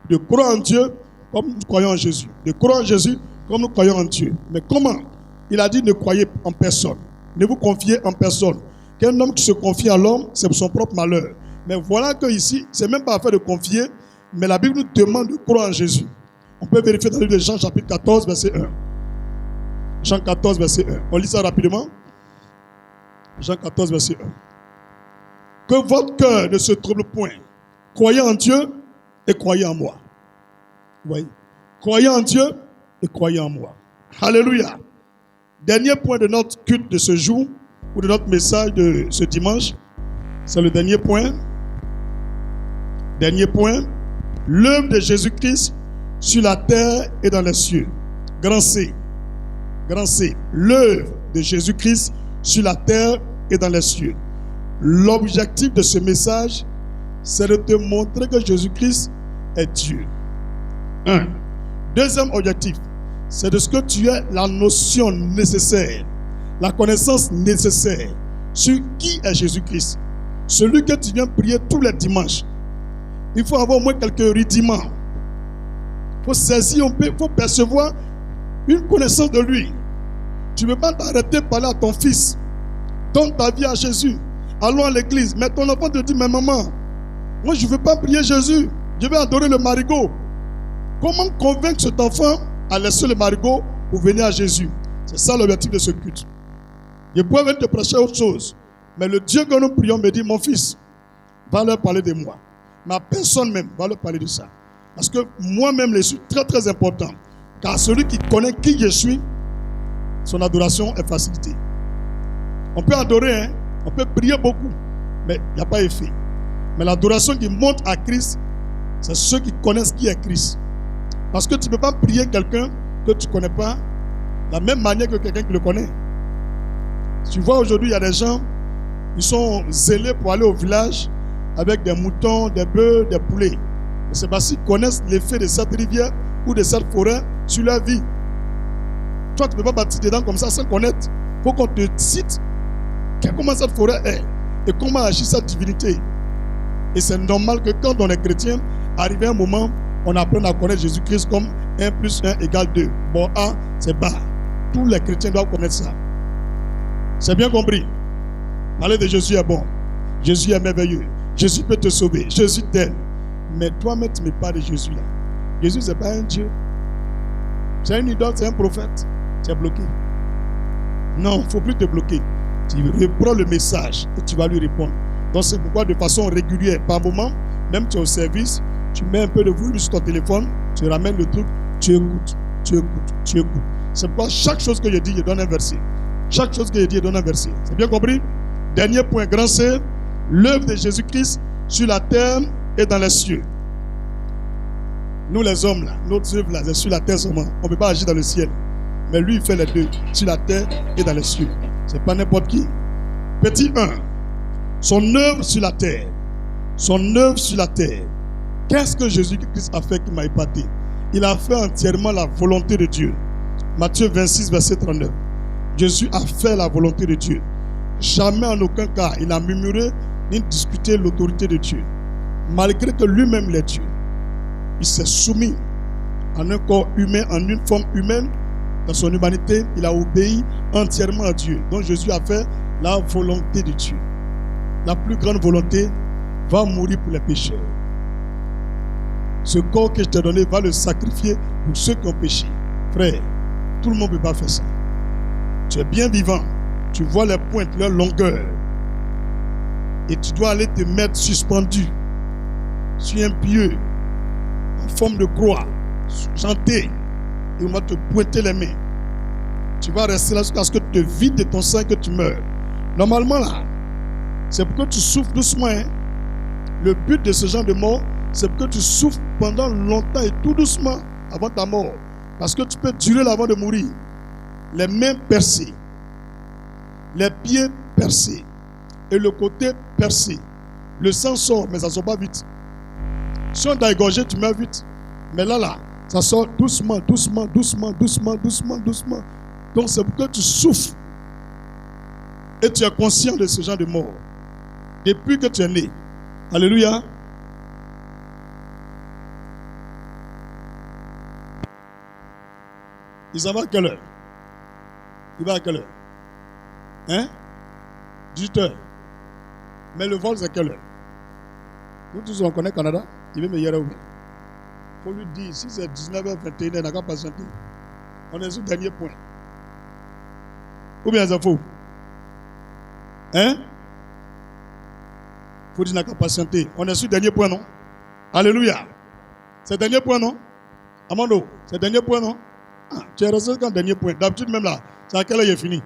De croire en Dieu comme nous croyons en Jésus. De croire en Jésus comme nous croyons en Dieu. Mais comment? Il a dit ne croyez en personne. Ne vous confiez en personne. Qu'un homme qui se confie à l'homme, c'est pour son propre malheur. Mais voilà que ici, c'est même pas affaire de confier, mais la Bible nous demande de croire en Jésus. On peut vérifier dans le livre de Jean chapitre 14, verset 1. Jean 14, verset 1. On lit ça rapidement. Jean 14, verset 1. Que votre cœur ne se trouble point. Croyez en Dieu et croyez en moi. Vous voyez? Croyez en Dieu et croyez en moi. Alléluia. Dernier point de notre culte de ce jour, ou de notre message de ce dimanche, c'est le dernier point. Dernier point. L'œuvre de Jésus-Christ sur la terre et dans les cieux. Grand C. Grand C. L'œuvre de Jésus-Christ sur la terre et dans les cieux. L'objectif de ce message, c'est de te montrer que Jésus-Christ est Dieu. 1. Deuxième objectif, c'est de ce que tu as la notion nécessaire, la connaissance nécessaire sur qui est Jésus-Christ. Celui que tu viens prier tous les dimanches. Il faut avoir au moins quelques rudiments. Il faut saisir, il faut percevoir une connaissance de lui. Tu ne peux pas t'arrêter de parler à ton fils. Donne ta vie à Jésus. Allons à l'église. Mais ton enfant te dit, mais maman, moi je ne veux pas prier Jésus. Je vais adorer le marigot. Comment convaincre cet enfant à laisser le marigot pour venir à Jésus? C'est ça l'objectif de ce culte. Je pourrais venir te prêcher autre chose. Mais le Dieu que nous prions me dit, mon fils, va leur parler de moi. Ma personne même va leur parler de ça. Parce que moi-même, je suis très très important. Car celui qui connaît qui je suis, son adoration est facilitée. On peut adorer, hein? On peut prier beaucoup, mais il n'y a pas effet. Mais l'adoration qui monte à Christ, c'est ceux qui connaissent qui est Christ. Parce que tu ne peux pas prier quelqu'un que tu ne connais pas de la même manière que quelqu'un qui le connaît. Tu vois, aujourd'hui, il y a des gens, ils sont zélés pour aller au village avec des moutons, des bœufs, des poulets. C'est parce qu'ils connaissent l'effet de cette rivière ou de cette forêt sur leur vie. Toi, tu ne peux pas bâtir dedans comme ça sans connaître. Il faut qu'on te cite comment cette forêt est et comment agit cette divinité. Et c'est normal que quand on est chrétien, arrivé un moment, on apprenne à connaître Jésus-Christ comme 1 plus 1 égale 2. Bon, A, c'est bas. Tous les chrétiens doivent connaître ça. C'est bien compris. Parler de Jésus est bon. Jésus est merveilleux. Jésus peut te sauver. Jésus t'aime. Mais toi-même, tu ne mets pas de Jésus là. Jésus, ce n'est pas un Dieu. C'est un idole, c'est un prophète. Tu es bloqué. Non, il ne faut plus te bloquer. Tu reprends le message et tu vas lui répondre. Donc c'est pourquoi de façon régulière, par moment, même tu es au service, tu mets un peu de volume sur ton téléphone, tu ramènes le truc, tu écoutes, tu écoutes, tu écoutes. C'est pourquoi chaque chose que je dis, je donne un verset. Chaque chose que je dis, je donne un verset. C'est bien compris? Dernier point, grand C, l'œuvre de Jésus-Christ sur la terre et dans les cieux. Nous les hommes, là, notre œuvre là, c'est sur la terre seulement. On ne peut pas agir dans le ciel. Mais lui, il fait les deux, sur la terre et dans les cieux. C'est pas n'importe qui. Petit 1, son œuvre sur la terre. Son œuvre sur la terre. Qu'est-ce que Jésus-Christ a fait qui m'a épaté? Il a fait entièrement la volonté de Dieu. Matthieu 26, verset 39. Jésus a fait la volonté de Dieu. Jamais en aucun cas il n'a murmuré ni discuté l'autorité de Dieu. Malgré que lui-même est Dieu. Il s'est soumis en un corps humain, en une forme humaine. Dans son humanité, il a obéi entièrement à Dieu. Donc Jésus a fait la volonté de Dieu. La plus grande volonté va mourir pour les pécheurs. Ce corps que je t'ai donné va le sacrifier pour ceux qui ont péché. Frère, tout le monde ne peut pas faire ça. Tu es bien vivant. Tu vois les pointes, leur longueur. Et tu dois aller te mettre suspendu sur un pieu en forme de croix, chanter. Et on va te pointer les mains. Tu vas rester là jusqu'à ce que tu te vides de ton sang et que tu meurs. Normalement là, c'est pour que tu souffres doucement. Hein. Le but de ce genre de mort, c'est pour que tu souffres pendant longtemps et tout doucement avant ta mort. Parce que tu peux durer là avant de mourir. Les mains percées, les pieds percés et le côté percé. Le sang sort, mais ça ne sort pas vite. Si on t'a égorgé, tu meurs vite. Mais là, ça sort doucement, doucement, doucement, doucement, doucement, doucement. Donc c'est pour que tu souffres. Et tu es conscient de ce genre de mort. Depuis que tu es né. Alléluia. Il s'en va à quelle heure? Il va à quelle heure? Hein? 18h. Mais le vol, c'est quelle heure? Nous tous, on connaît Canada. Il veut me hier où? Il faut lui dire, si c'est 19h21, il n'a qu'à patienter. On est sur le dernier point. Ou bien c'est faux? Hein? Il faut dire qu'il n'a qu'à patienter. On est sur le dernier point, non? Alléluia. C'est le dernier point, non? Amando, c'est le dernier point, non? Ah, tu es resté quand dernier point. D'habitude, même là, c'est à quelle heure il est fini?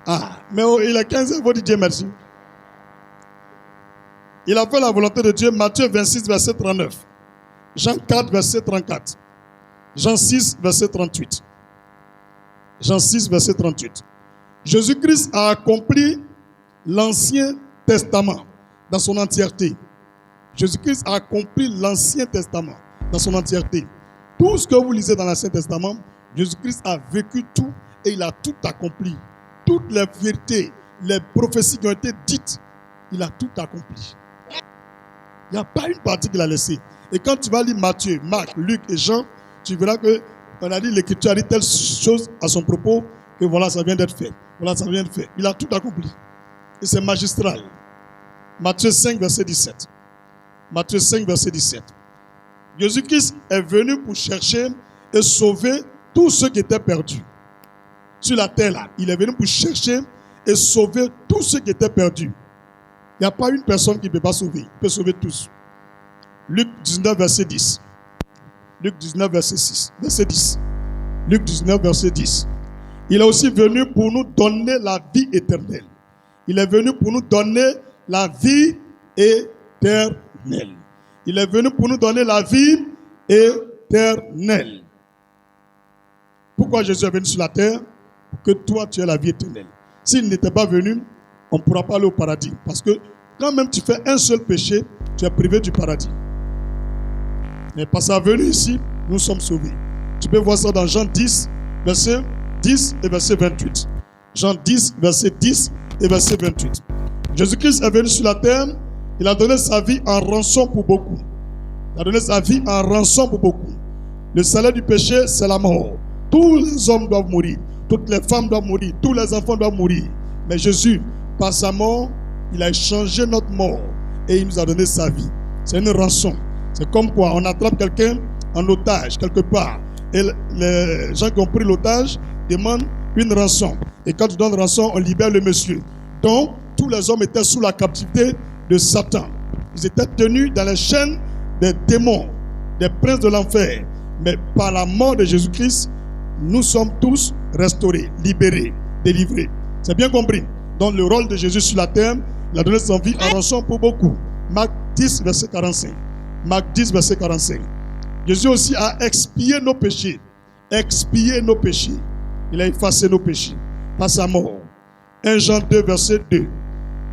Ah, mais il est 15h, il faut dire Dieu merci. Il a fait la volonté de Dieu, Matthieu 26, verset 39. Jean 4, verset 34. Jean 6, verset 38. Jean 6, verset 38. Jésus-Christ a accompli l'Ancien Testament dans son entièreté. Jésus-Christ a accompli l'Ancien Testament dans son entièreté. Tout ce que vous lisez dans l'Ancien Testament, Jésus-Christ a vécu tout et il a tout accompli. Toutes les vérités, les prophéties qui ont été dites, il a tout accompli. Il n'y a pas une partie qu'il a laissée. Et quand tu vas lire Matthieu, Marc, Luc et Jean, tu verras qu'on a dit l'Écriture a dit telle chose à son propos que voilà, ça vient d'être fait. Voilà, ça vient d'être fait. Il a tout accompli. Et c'est magistral. Matthieu 5, verset 17. Matthieu 5, verset 17. Jésus-Christ est venu pour chercher et sauver tous ceux qui étaient perdus. Sur la terre, là, il est venu pour chercher et sauver tous ceux qui étaient perdus. Il n'y a pas une personne qui ne peut pas sauver. Il peut sauver tous. Luc 19, verset 10. Luc 19, verset 6. Verset 10. Luc 19, verset 10. Il est aussi venu pour nous donner la vie éternelle. Il est venu pour nous donner la vie éternelle. Il est venu pour nous donner la vie éternelle. Pourquoi Jésus est venu sur la terre? Pour que toi, tu aies la vie éternelle. S'il n'était pas venu, on ne pourra pas aller au paradis. Parce que quand même tu fais un seul péché, tu es privé du paradis. Mais par sa venue ici, nous sommes sauvés. Tu peux voir ça dans Jean 10, verset 10 et verset 28. Jean 10, verset 10 et verset 28. Jésus-Christ est venu sur la terre, il a donné sa vie en rançon pour beaucoup. Il a donné sa vie en rançon pour beaucoup. Le salaire du péché, c'est la mort. Tous les hommes doivent mourir. Toutes les femmes doivent mourir. Tous les enfants doivent mourir. Mais Jésus, par sa mort, il a échangé notre mort et il nous a donné sa vie. C'est une rançon. C'est comme quoi on attrape quelqu'un en otage quelque part. Et les gens qui ont pris l'otage demandent une rançon. Et quand tu donnes rançon, on libère le monsieur. Donc, tous les hommes étaient sous la captivité de Satan. Ils étaient tenus dans les chaînes des démons, des princes de l'enfer. Mais par la mort de Jésus-Christ, nous sommes tous restaurés, libérés, délivrés. C'est bien compris. Donc, le rôle de Jésus sur la terre, il a donné son vie en rançon pour beaucoup. Marc 10, verset 45. Marc 10, verset 45. Jésus aussi a expié nos péchés. Expié nos péchés. Il a effacé nos péchés par sa mort. 1 Jean 2, verset 2.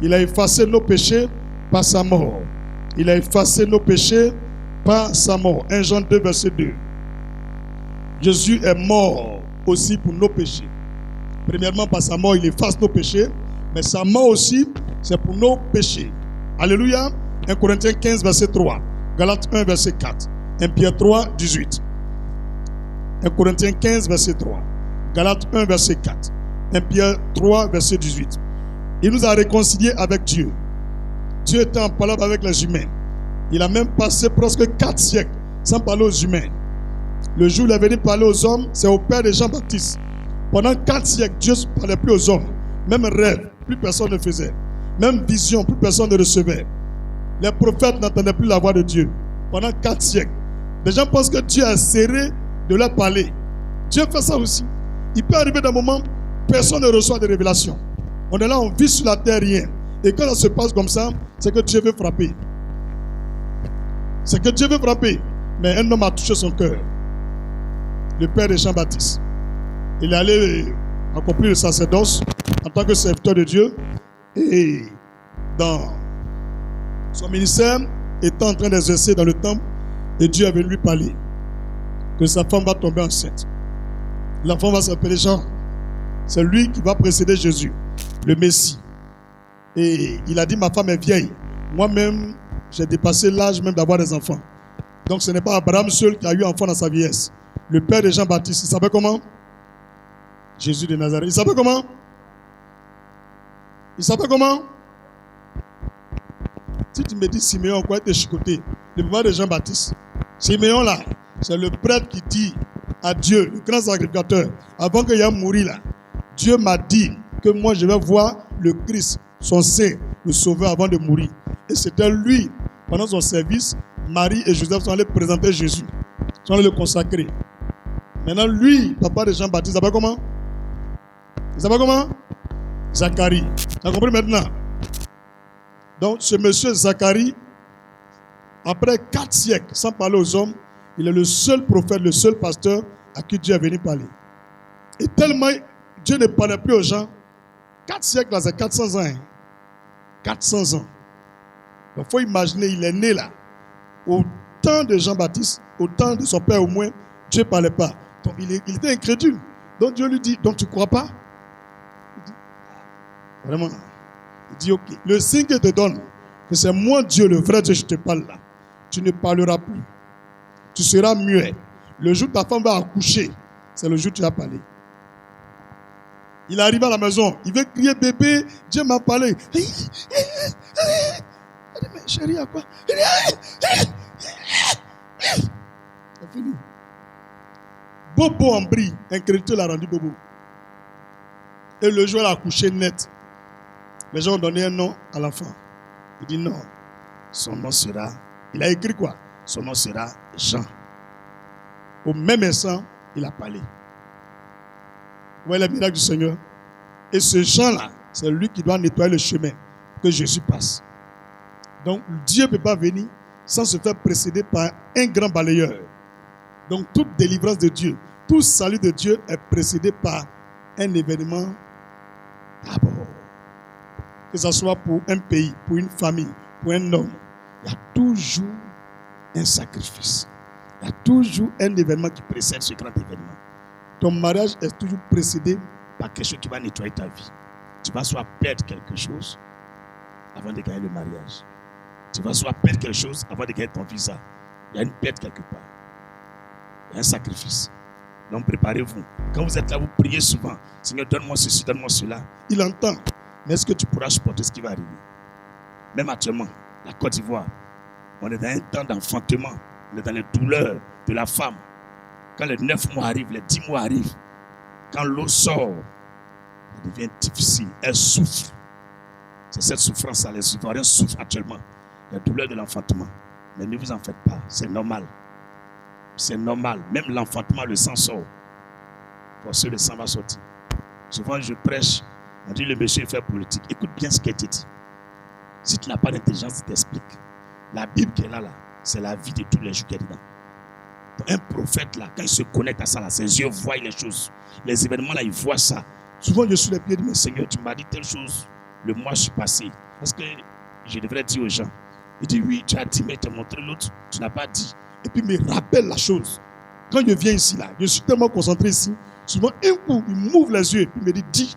Il a effacé nos péchés par sa mort. Il a effacé nos péchés par sa mort. 1 Jean 2, verset 2. Jésus est mort aussi pour nos péchés. Premièrement, par sa mort, il efface nos péchés. Mais sa mort aussi, c'est pour nos péchés. Alléluia. 1 Corinthiens 15, verset 3. Galates 1, verset 4. 1 Pierre 3, 18. 1 Corinthiens 15, verset 3. Galates 1, verset 4. 1 Pierre 3, verset 18. Il nous a réconciliés avec Dieu. Dieu était en parole avec les humains. Il a même passé presque 4 siècles sans parler aux humains. Le jour où il est venu parler aux hommes, c'est au père de Jean-Baptiste. Pendant 4 siècles, Dieu ne parlait plus aux hommes. Même rêve, plus personne ne faisait. Même vision, plus personne ne recevait. Les prophètes n'entendaient plus la voix de Dieu. Pendant 4 siècles. Les gens pensent que Dieu a serré de leur parler. Dieu fait ça aussi. Il peut arriver d'un moment, personne ne reçoit de révélation. On est là, on vit sur la terre, rien. Et quand ça se passe comme ça, c'est que Dieu veut frapper. C'est que Dieu veut frapper. Mais un homme a touché son cœur. Le père de Jean-Baptiste. Il est allé accomplir le sacerdoce en tant que serviteur de Dieu. Et dans son ministère, étant en train d'exercer dans le temple, et Dieu avait lui parler que sa femme va tomber enceinte. L'enfant va s'appeler Jean. C'est lui qui va précéder Jésus, le Messie. Et il a dit, ma femme est vieille. Moi-même, j'ai dépassé l'âge même d'avoir des enfants. Donc ce n'est pas Abraham seul qui a eu enfant dans sa vieillesse. Le père de Jean-Baptiste, il s'appelle comment? Jésus de Nazareth. Il s'appelle comment? Il s'appelle comment? Si tu me dis Siméon, quoi t'es chicoté? Le papa de Jean-Baptiste. Siméon là, c'est le prêtre qui dit à Dieu, le grand sacrificateur, avant qu'il ait mouru là, Dieu m'a dit que moi je vais voir le Christ, son Saint, le Sauveur avant de mourir. Et c'était lui, pendant son service, Marie et Joseph sont allés présenter Jésus. Ils sont allés le consacrer. Maintenant, lui, papa de Jean-Baptiste, il s'appelle comment? Il s'appelle comment? Zacharie. Tu as compris maintenant? Donc, ce monsieur Zacharie, après 4 siècles, sans parler aux hommes, Il est le seul prophète, le seul pasteur à qui Dieu est venu parler. Et tellement Dieu ne parlait plus aux gens, 4 siècles, là, c'est 400 ans. 400 ans. Il faut imaginer, il est né là. Au temps de Jean-Baptiste, au temps de son père au moins, Dieu ne parlait pas. Donc il était incrédule. Donc Dieu lui dit, donc tu ne crois pas? Il dit, vraiment. Il dit, ok. Le signe que je te donne, que c'est moi Dieu, le vrai Dieu, je te parle là. Tu ne parleras plus. Tu seras muet. Le jour où ta femme va accoucher, c'est le jour où tu vas parler. Il arrive à la maison, il veut crier bébé, Dieu m'a parlé. Il dit, mais chérie, à quoi? C'est fini. Bobo en brie, incrédulité l'a rendu bobo. Et le jour où elle a accouché net, les gens ont donné un nom à l'enfant. Il dit non, son nom sera, il a écrit quoi? Son nom sera Jean. Au même instant, il a parlé. Vous voyez le miracle du Seigneur? Et ce Jean-là, c'est lui qui doit nettoyer le chemin pour que Jésus passe. Donc, Dieu ne peut pas venir sans se faire précéder par un grand balayeur. Donc, toute délivrance de Dieu, tout salut de Dieu est précédé par un événement d'abord. Que ce soit pour un pays, pour une famille, pour un homme, il y a toujours un sacrifice. Il y a toujours un événement qui précède ce grand événement. Ton mariage est toujours précédé par quelque chose qui va nettoyer ta vie. Tu vas soit perdre quelque chose avant de gagner le mariage. Tu vas soit perdre quelque chose avant de gagner ton visa. Il y a une perte quelque part. Il y a un sacrifice. Donc préparez-vous. Quand vous êtes là, vous priez souvent. Seigneur, donne-moi ceci, donne-moi cela. Il entend. Mais est-ce que tu pourras supporter ce qui va arriver? Même actuellement, la Côte d'Ivoire, on est dans un temps d'enfantement. On est dans les douleurs de la femme. Quand les 9 mois arrivent, les 10 mois arrivent, quand l'eau sort, ça devient difficile. Elle souffre. C'est cette souffrance-là. Les Ivoiriens souffrent actuellement. La douleur de l'enfantement. Mais ne vous en faites pas. C'est normal. C'est normal. Même l'enfantement, le sang sort. Pour ceux, le sang va sortir. Souvent, je prêche. On dit le monsieur fait politique. Écoute bien ce qui a été dit. Si tu n'as pas d'intelligence, il t'explique. La Bible qui est là, c'est la vie de tous les jours qui est dedans. Un prophète, là, quand il se connecte à ça, là, ses yeux voient les choses. Les événements, là, il voit ça. Souvent, je suis les pieds de mes Seigneur, tu m'as dit telle chose. Le mois, je suis passé. Est-ce que je devrais dire aux gens? Il dit oui, tu as dit, mais tu as montré l'autre, tu n'as pas dit. Et puis, il me rappelle la chose. Quand je viens ici, là, je suis tellement concentré ici. Souvent, un coup, il m'ouvre les yeux et puis il me dit, dis.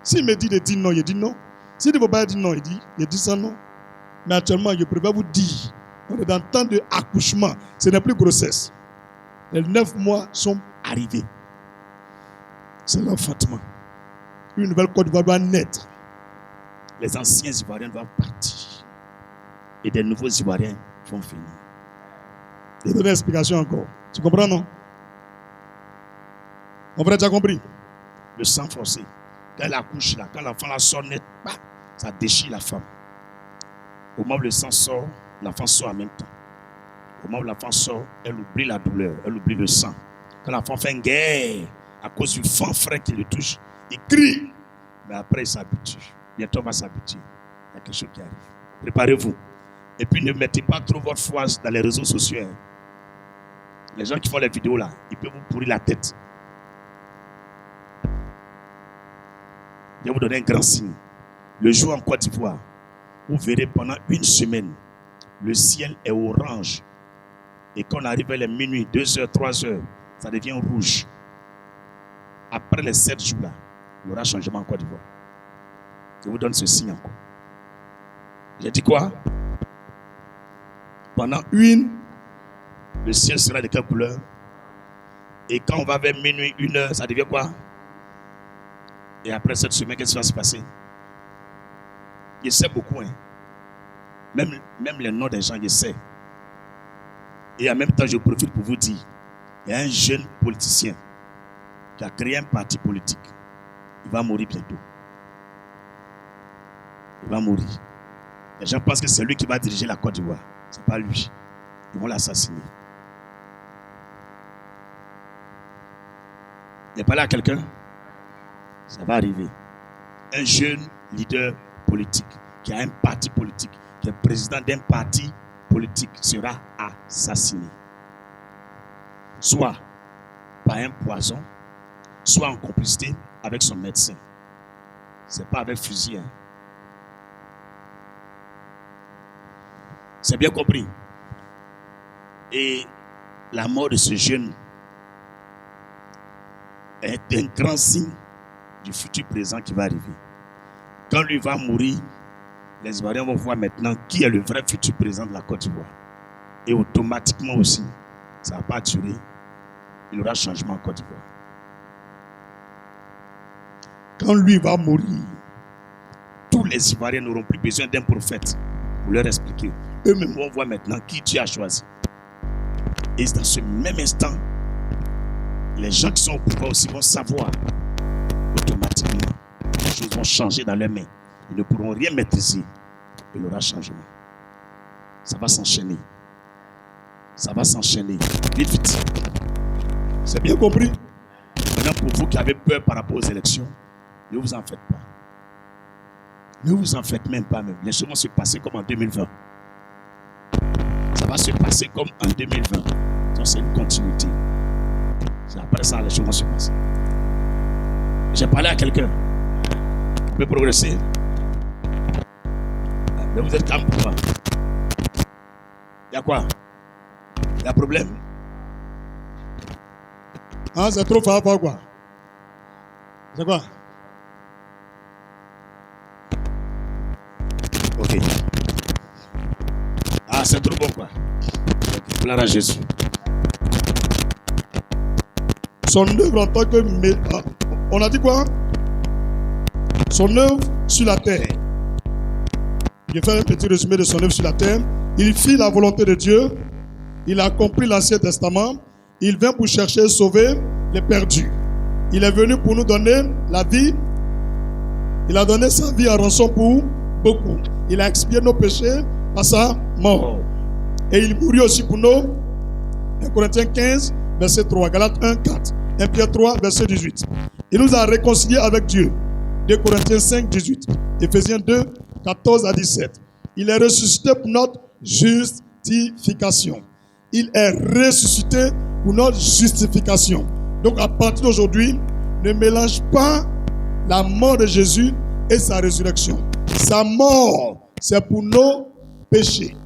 S'il me dit de dire non, il dit non. S'il ne veut pas dire non, il dit ça non. Mais actuellement, je préfère vous dire, on est dans le temps d'accouchement. Ce n'est plus grossesse. Les 9 mois sont arrivés. C'est l'enfantement. Une nouvelle Côte d'Ivoire doit naître. Les anciens Ivoiriens doivent partir. Et des nouveaux Ivoiriens vont venir. Je donne une explication encore. Tu comprends, non? Mon frère, tu as compris? Le sang forcé. Quand elle accouche là, quand l'enfant la sort net, ça déchire la femme. Au moment où le sang sort, l'enfant sort en même temps. Au moment où l'enfant sort, elle oublie la douleur, elle oublie le sang. Quand l'enfant fait une guerre, à cause du fan frais qui le touche, il crie. Mais après, il s'habitue. Bientôt, on va s'habituer. Il y a quelque chose qui arrive. Préparez-vous. Et puis, ne mettez pas trop votre foi dans les réseaux sociaux. Les gens qui font les vidéos là, ils peuvent vous pourrir la tête. Je vais vous donner un grand signe. Le jour en Côte d'Ivoire, vous verrez pendant une semaine, le ciel est orange. Et quand on arrive à les minuit, 2h, 3h, ça devient rouge. Après les 7 jours là, il y aura changement en Côte d'Ivoire. Je vous donne ce signe encore. J'ai dit quoi? Pendant le ciel sera de quelle couleur? Et quand on va vers minuit, 1h, ça devient quoi? Et après cette semaine, qu'est-ce qui va se passer? Je sais beaucoup. Hein. Même les noms des gens, je sais. Et en même temps, je profite pour vous dire, il y a un jeune politicien qui a créé un parti politique. Il va mourir bientôt. Il va mourir. Les gens pensent que c'est lui qui va diriger la Côte d'Ivoire. Ce n'est pas lui. Ils vont l'assassiner. Il n'est pas là quelqu'un? Ça va arriver. Un jeune leader politique qui a un parti politique, qui est président d'un parti politique. politique sera assassiné. Soit par un poison, soit en complicité avec son médecin. Ce n'est pas avec fusil. Hein. C'est bien compris. Et la mort de ce jeune est un grand signe du futur présent qui va arriver. Quand lui va mourir, les Ivoiriens vont voir maintenant qui est le vrai futur président de la Côte d'Ivoire. Et automatiquement aussi, ça ne va pas durer. Il y aura changement en Côte d'Ivoire. Quand lui va mourir, tous les Ivoiriens n'auront plus besoin d'un prophète pour leur expliquer. Eux-mêmes vont voir maintenant qui Dieu a choisi. Et dans ce même instant, les gens qui sont au pouvoir aussi vont savoir automatiquement. Les choses vont changer dans leurs mains. Ils ne pourront rien maîtriser. Il y aura changement. Ça va s'enchaîner. Ça va s'enchaîner. Vite, vite. C'est bien compris? Maintenant, pour vous qui avez peur par rapport aux élections, ne vous en faites pas. Ne vous en faites même pas. Les choses vont se passer comme en 2020. Ça va se passer comme en 2020. Donc c'est une continuité. C'est après ça, les choses vont se passer. J'ai parlé à quelqu'un. Vous pouvez progresser. Mais vous êtes calme pourquoi? Il y a quoi? Il y a problème? Ah, c'est trop fort quoi? C'est quoi? Ok. Ah, c'est trop bon quoi? Gloire à Jésus. Son œuvre en tant que... On a dit quoi? Son œuvre sur la terre. Je vais faire un petit résumé de son œuvre sur la terre. Il fit la volonté de Dieu. Il a accompli l'Ancien Testament. Il vient pour chercher et sauver les perdus. Il est venu pour nous donner la vie. Il a donné sa vie en rançon pour beaucoup. Il a expié nos péchés par sa mort. Et il mourut aussi pour nous. 1 Corinthiens 15, verset 3. Galates 1, 4. 1 Pierre 3, verset 18. Il nous a réconciliés avec Dieu. 2 Corinthiens 5, 18. Éphésiens 2, 14 à 17. Il est ressuscité pour notre justification. Il est ressuscité pour notre justification. Donc à partir d'aujourd'hui, ne mélange pas la mort de Jésus et sa résurrection. Sa mort, c'est pour nos péchés.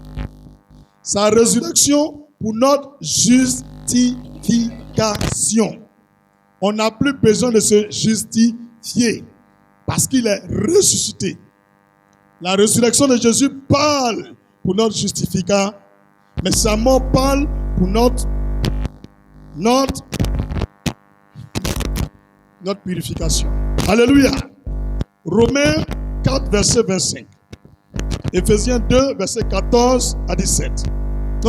Sa résurrection, pour notre justification. On n'a plus besoin de se justifier parce qu'il est ressuscité. La résurrection de Jésus parle pour notre justification, mais sa mort parle pour notre purification. Alléluia. Romains 4, verset 25. Éphésiens 2, verset 14 à 17.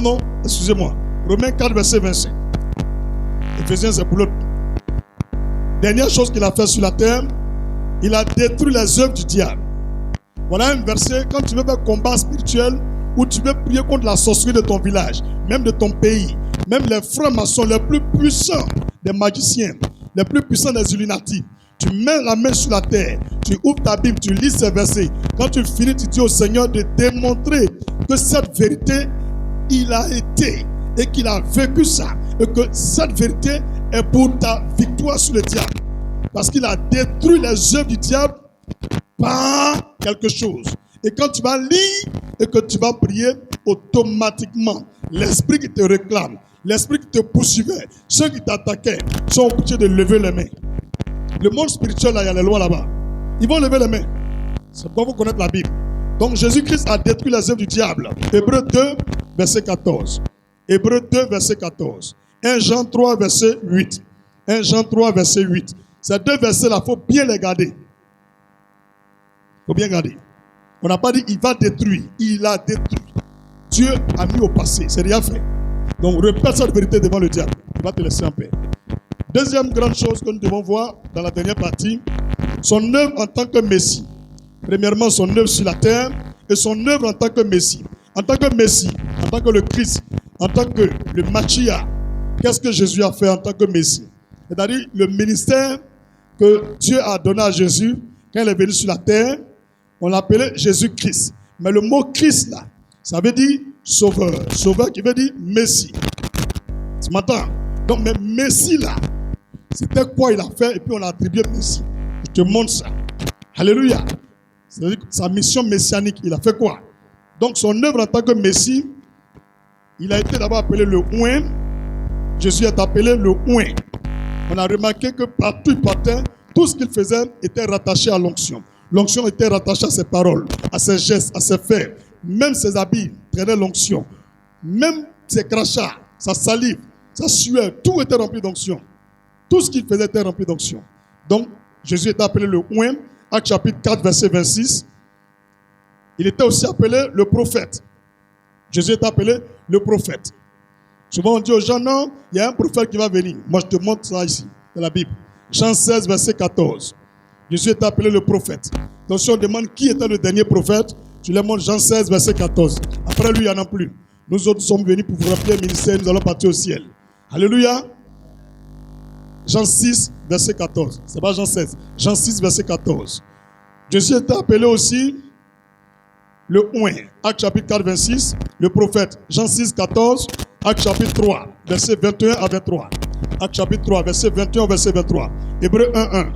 Non, excusez-moi. Romains 4, verset 25. Éphésiens, c'est pour l'autre. Dernière chose qu'il a fait sur la terre, il a détruit les œuvres du diable. Voilà un verset, quand tu veux faire un combat spirituel, où tu veux prier contre la sorcellerie de ton village, même de ton pays, même les francs-maçons les plus puissants des magiciens, les plus puissants des Illuminati. Tu mets la main sur la terre, tu ouvres ta Bible, tu lis ces versets. Quand tu finis, tu dis au Seigneur de démontrer que cette vérité, il a été et qu'il a vécu ça. Et que cette vérité est pour ta victoire sur le diable. Parce qu'il a détruit les œuvres du diable par quelque chose. Et quand tu vas lire et que tu vas prier, automatiquement, l'esprit qui te réclame, l'esprit qui te poursuivait, ceux qui t'attaquaient, sont obligés de lever les mains. Le monde spirituel, là, il y a les lois là-bas. Ils vont lever les mains. C'est pour vous connaître la Bible. Donc Jésus-Christ a détruit les œuvres du diable. Hébreux 2, verset 14. Hébreux 2, verset 14. 1 Jean 3, verset 8. 1 Jean 3, verset 8. Ces deux versets-là, il faut bien les garder. Il faut bien garder. On n'a pas dit il va détruire. Il a détruit. Dieu a mis au passé. C'est déjà fait. Donc répète cette vérité devant le diable. Il va te laisser en paix. Deuxième grande chose que nous devons voir dans la dernière partie, son œuvre en tant que Messie. Premièrement, son œuvre sur la terre et son œuvre en tant que Messie. En tant que Messie, en tant que le Christ, en tant que le Machia, qu'est-ce que Jésus a fait en tant que Messie? C'est-à-dire le ministère que Dieu a donné à Jésus quand il est venu sur la terre, on l'appelait Jésus-Christ. Mais le mot Christ là, ça veut dire sauveur. Sauveur qui veut dire Messie. Tu m'entends? Donc, mais Messie là, c'était quoi il a fait et puis on a attribué Messie. Je te montre ça. Alléluia. C'est-à-dire sa mission messianique, il a fait quoi? Donc son œuvre en tant que Messie, il a été d'abord appelé le Oint. Jésus est appelé le Oint. On a remarqué que partout il partait, tout ce qu'il faisait était rattaché à l'onction. L'onction était rattachée à ses paroles, à ses gestes, à ses faits. Même ses habits prenaient l'onction. Même ses crachats, sa salive, sa sueur, tout était rempli d'onction. Tout ce qu'il faisait était rempli d'onction. Donc, Jésus était appelé le Oint. Acte chapitre 4, verset 26. Il était aussi appelé le prophète. Jésus est appelé le prophète. Souvent on dit aux gens, non, il y a un prophète qui va venir. Moi je te montre ça ici, dans la Bible. Jean 16, verset 14. Jésus est appelé le prophète. Donc si on demande qui était le dernier prophète, tu leur montres Jean 16, verset 14. Après lui, il n'y en a plus. Nous autres sommes venus pour vous rappeler le ministère, nous allons partir au ciel. Alléluia. Jean 6, verset 14. C'est pas Jean 16. Jean 6, verset 14. Jésus était appelé aussi le Oint. Acte chapitre 4, 26. Le prophète. Jean 6, 14. Acte chapitre 3, verset 21 à 23. Acte chapitre 3, verset 21 verset 23. Hébreu 1, 1.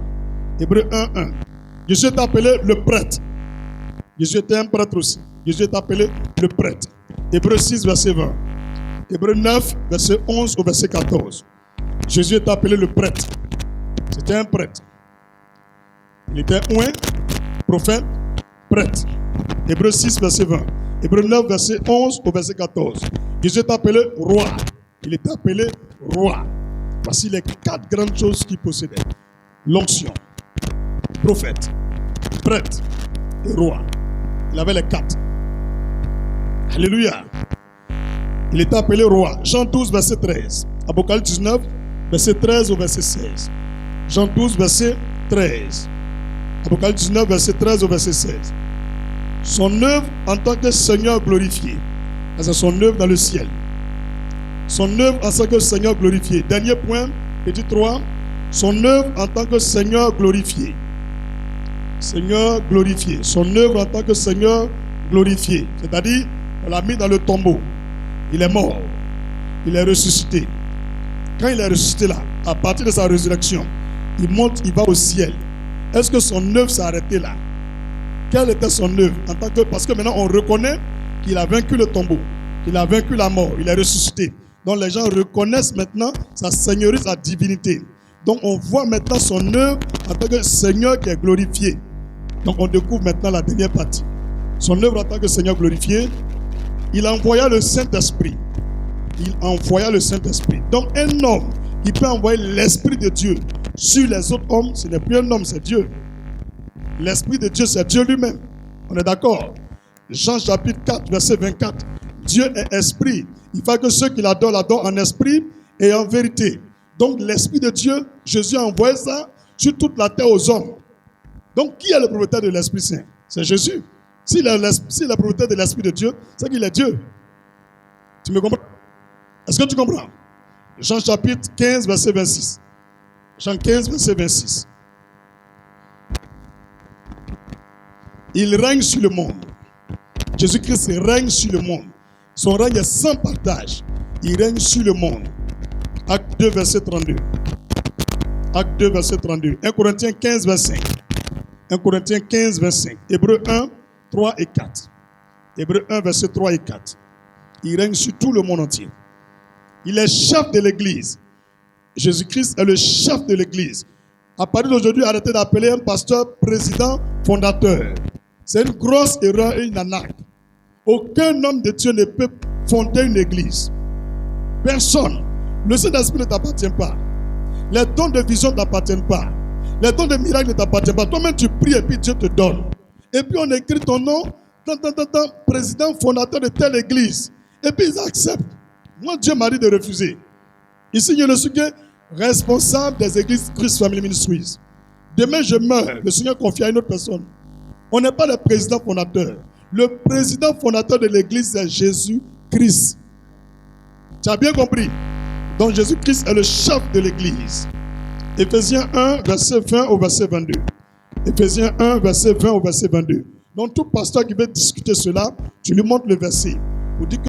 Hébreu 1, 1. Jésus est appelé le prêtre. Jésus était un prêtre aussi. Jésus est appelé le prêtre. Hébreu 6, verset 20. Hébreu 9, verset 11 au verset 14. Jésus est appelé le prêtre. C'était un prêtre. Il était Oint, prophète, prêtre. Hébreu 6, verset 20. Hébreu 9, verset 11 au verset 14. Jésus est appelé roi. Il est appelé roi. Voici les 4 grandes choses qu'il possédait. L'onction, prophète, prêtre et roi. Il avait les 4. Alléluia. Il était appelé roi. Jean 12, verset 13. Apocalypse 19, verset 13 au verset 16. Jean 12, verset 13. Apocalypse 19, verset 13 au verset 16. Son œuvre en tant que Seigneur glorifié. C'est son œuvre dans le ciel. Son œuvre en tant que Seigneur glorifié. Dernier point, petit 3. Son œuvre en tant que Seigneur glorifié. Seigneur glorifié. Son œuvre en tant que Seigneur glorifié. C'est-à-dire, on l'a mis dans le tombeau. Il est mort. Il est ressuscité. Quand il est ressuscité là, à partir de sa résurrection, il monte, il va au ciel. Est-ce que son œuvre s'est arrêtée là? Quelle était son œuvre en tant que... Parce que maintenant on reconnaît qu'il a vaincu le tombeau, qu'il a vaincu la mort, il est ressuscité. Donc les gens reconnaissent maintenant sa seigneurie, sa divinité. Donc on voit maintenant son œuvre en tant que Seigneur qui est glorifié. Donc on découvre maintenant la dernière partie. Son œuvre en tant que Seigneur glorifié, il envoya le Saint-Esprit. Il envoya le Saint-Esprit. Donc un homme qui peut envoyer l'Esprit de Dieu sur les autres hommes, ce n'est plus un homme, c'est Dieu. L'Esprit de Dieu, c'est Dieu lui-même. On est d'accord? Jean chapitre 4, verset 24. Dieu est esprit. Il faut que ceux qui l'adorent en esprit et en vérité. Donc l'Esprit de Dieu, Jésus a envoyé ça sur toute la terre aux hommes. Donc qui est le propriétaire de l'Esprit Saint? C'est Jésus. S'il est le propriétaire de l'Esprit de Dieu, c'est qu'il est Dieu. Tu me comprends? Est-ce que tu comprends? Jean chapitre 15, verset 26. Jean 15, verset 26. Il règne sur le monde. Jésus-Christ règne sur le monde. Son règne est sans partage. Il règne sur le monde. Acte 2, verset 32. Acte 2, verset 32. 1 Corinthiens 15, verset 5. 1 Corinthiens 15, verset 5. Hébreux 1, 3 et 4. Hébreux 1, verset 3 et 4. Il règne sur tout le monde entier. Il est chef de l'Église. Jésus-Christ est le chef de l'Église. À partir d'aujourd'hui, arrêtez d'appeler un pasteur président, fondateur. C'est une grosse erreur et une arnaque. Aucun homme de Dieu ne peut fonder une église. Personne. Le Saint-Esprit ne t'appartient pas. Les dons de vision ne t'appartiennent pas. Les dons de miracle ne t'appartiennent pas. Toi-même, tu pries et puis Dieu te donne. Et puis on écrit ton nom, président fondateur de telle église. Et puis ils acceptent. Moi, Dieu m'a dit de refuser. Ici, je ne suis que responsable des églises Christ Family Ministries. Demain, je meurs. Le Seigneur confie à une autre personne. On n'est pas le président fondateur. Le président fondateur de l'église, c'est Jésus-Christ. Tu as bien compris? Donc Jésus-Christ est le chef de l'église. Éphésiens 1, verset 20 au verset 22. Éphésiens 1, verset 20 au verset 22. Donc tout pasteur qui veut discuter cela, tu lui montres le verset. Vous dites que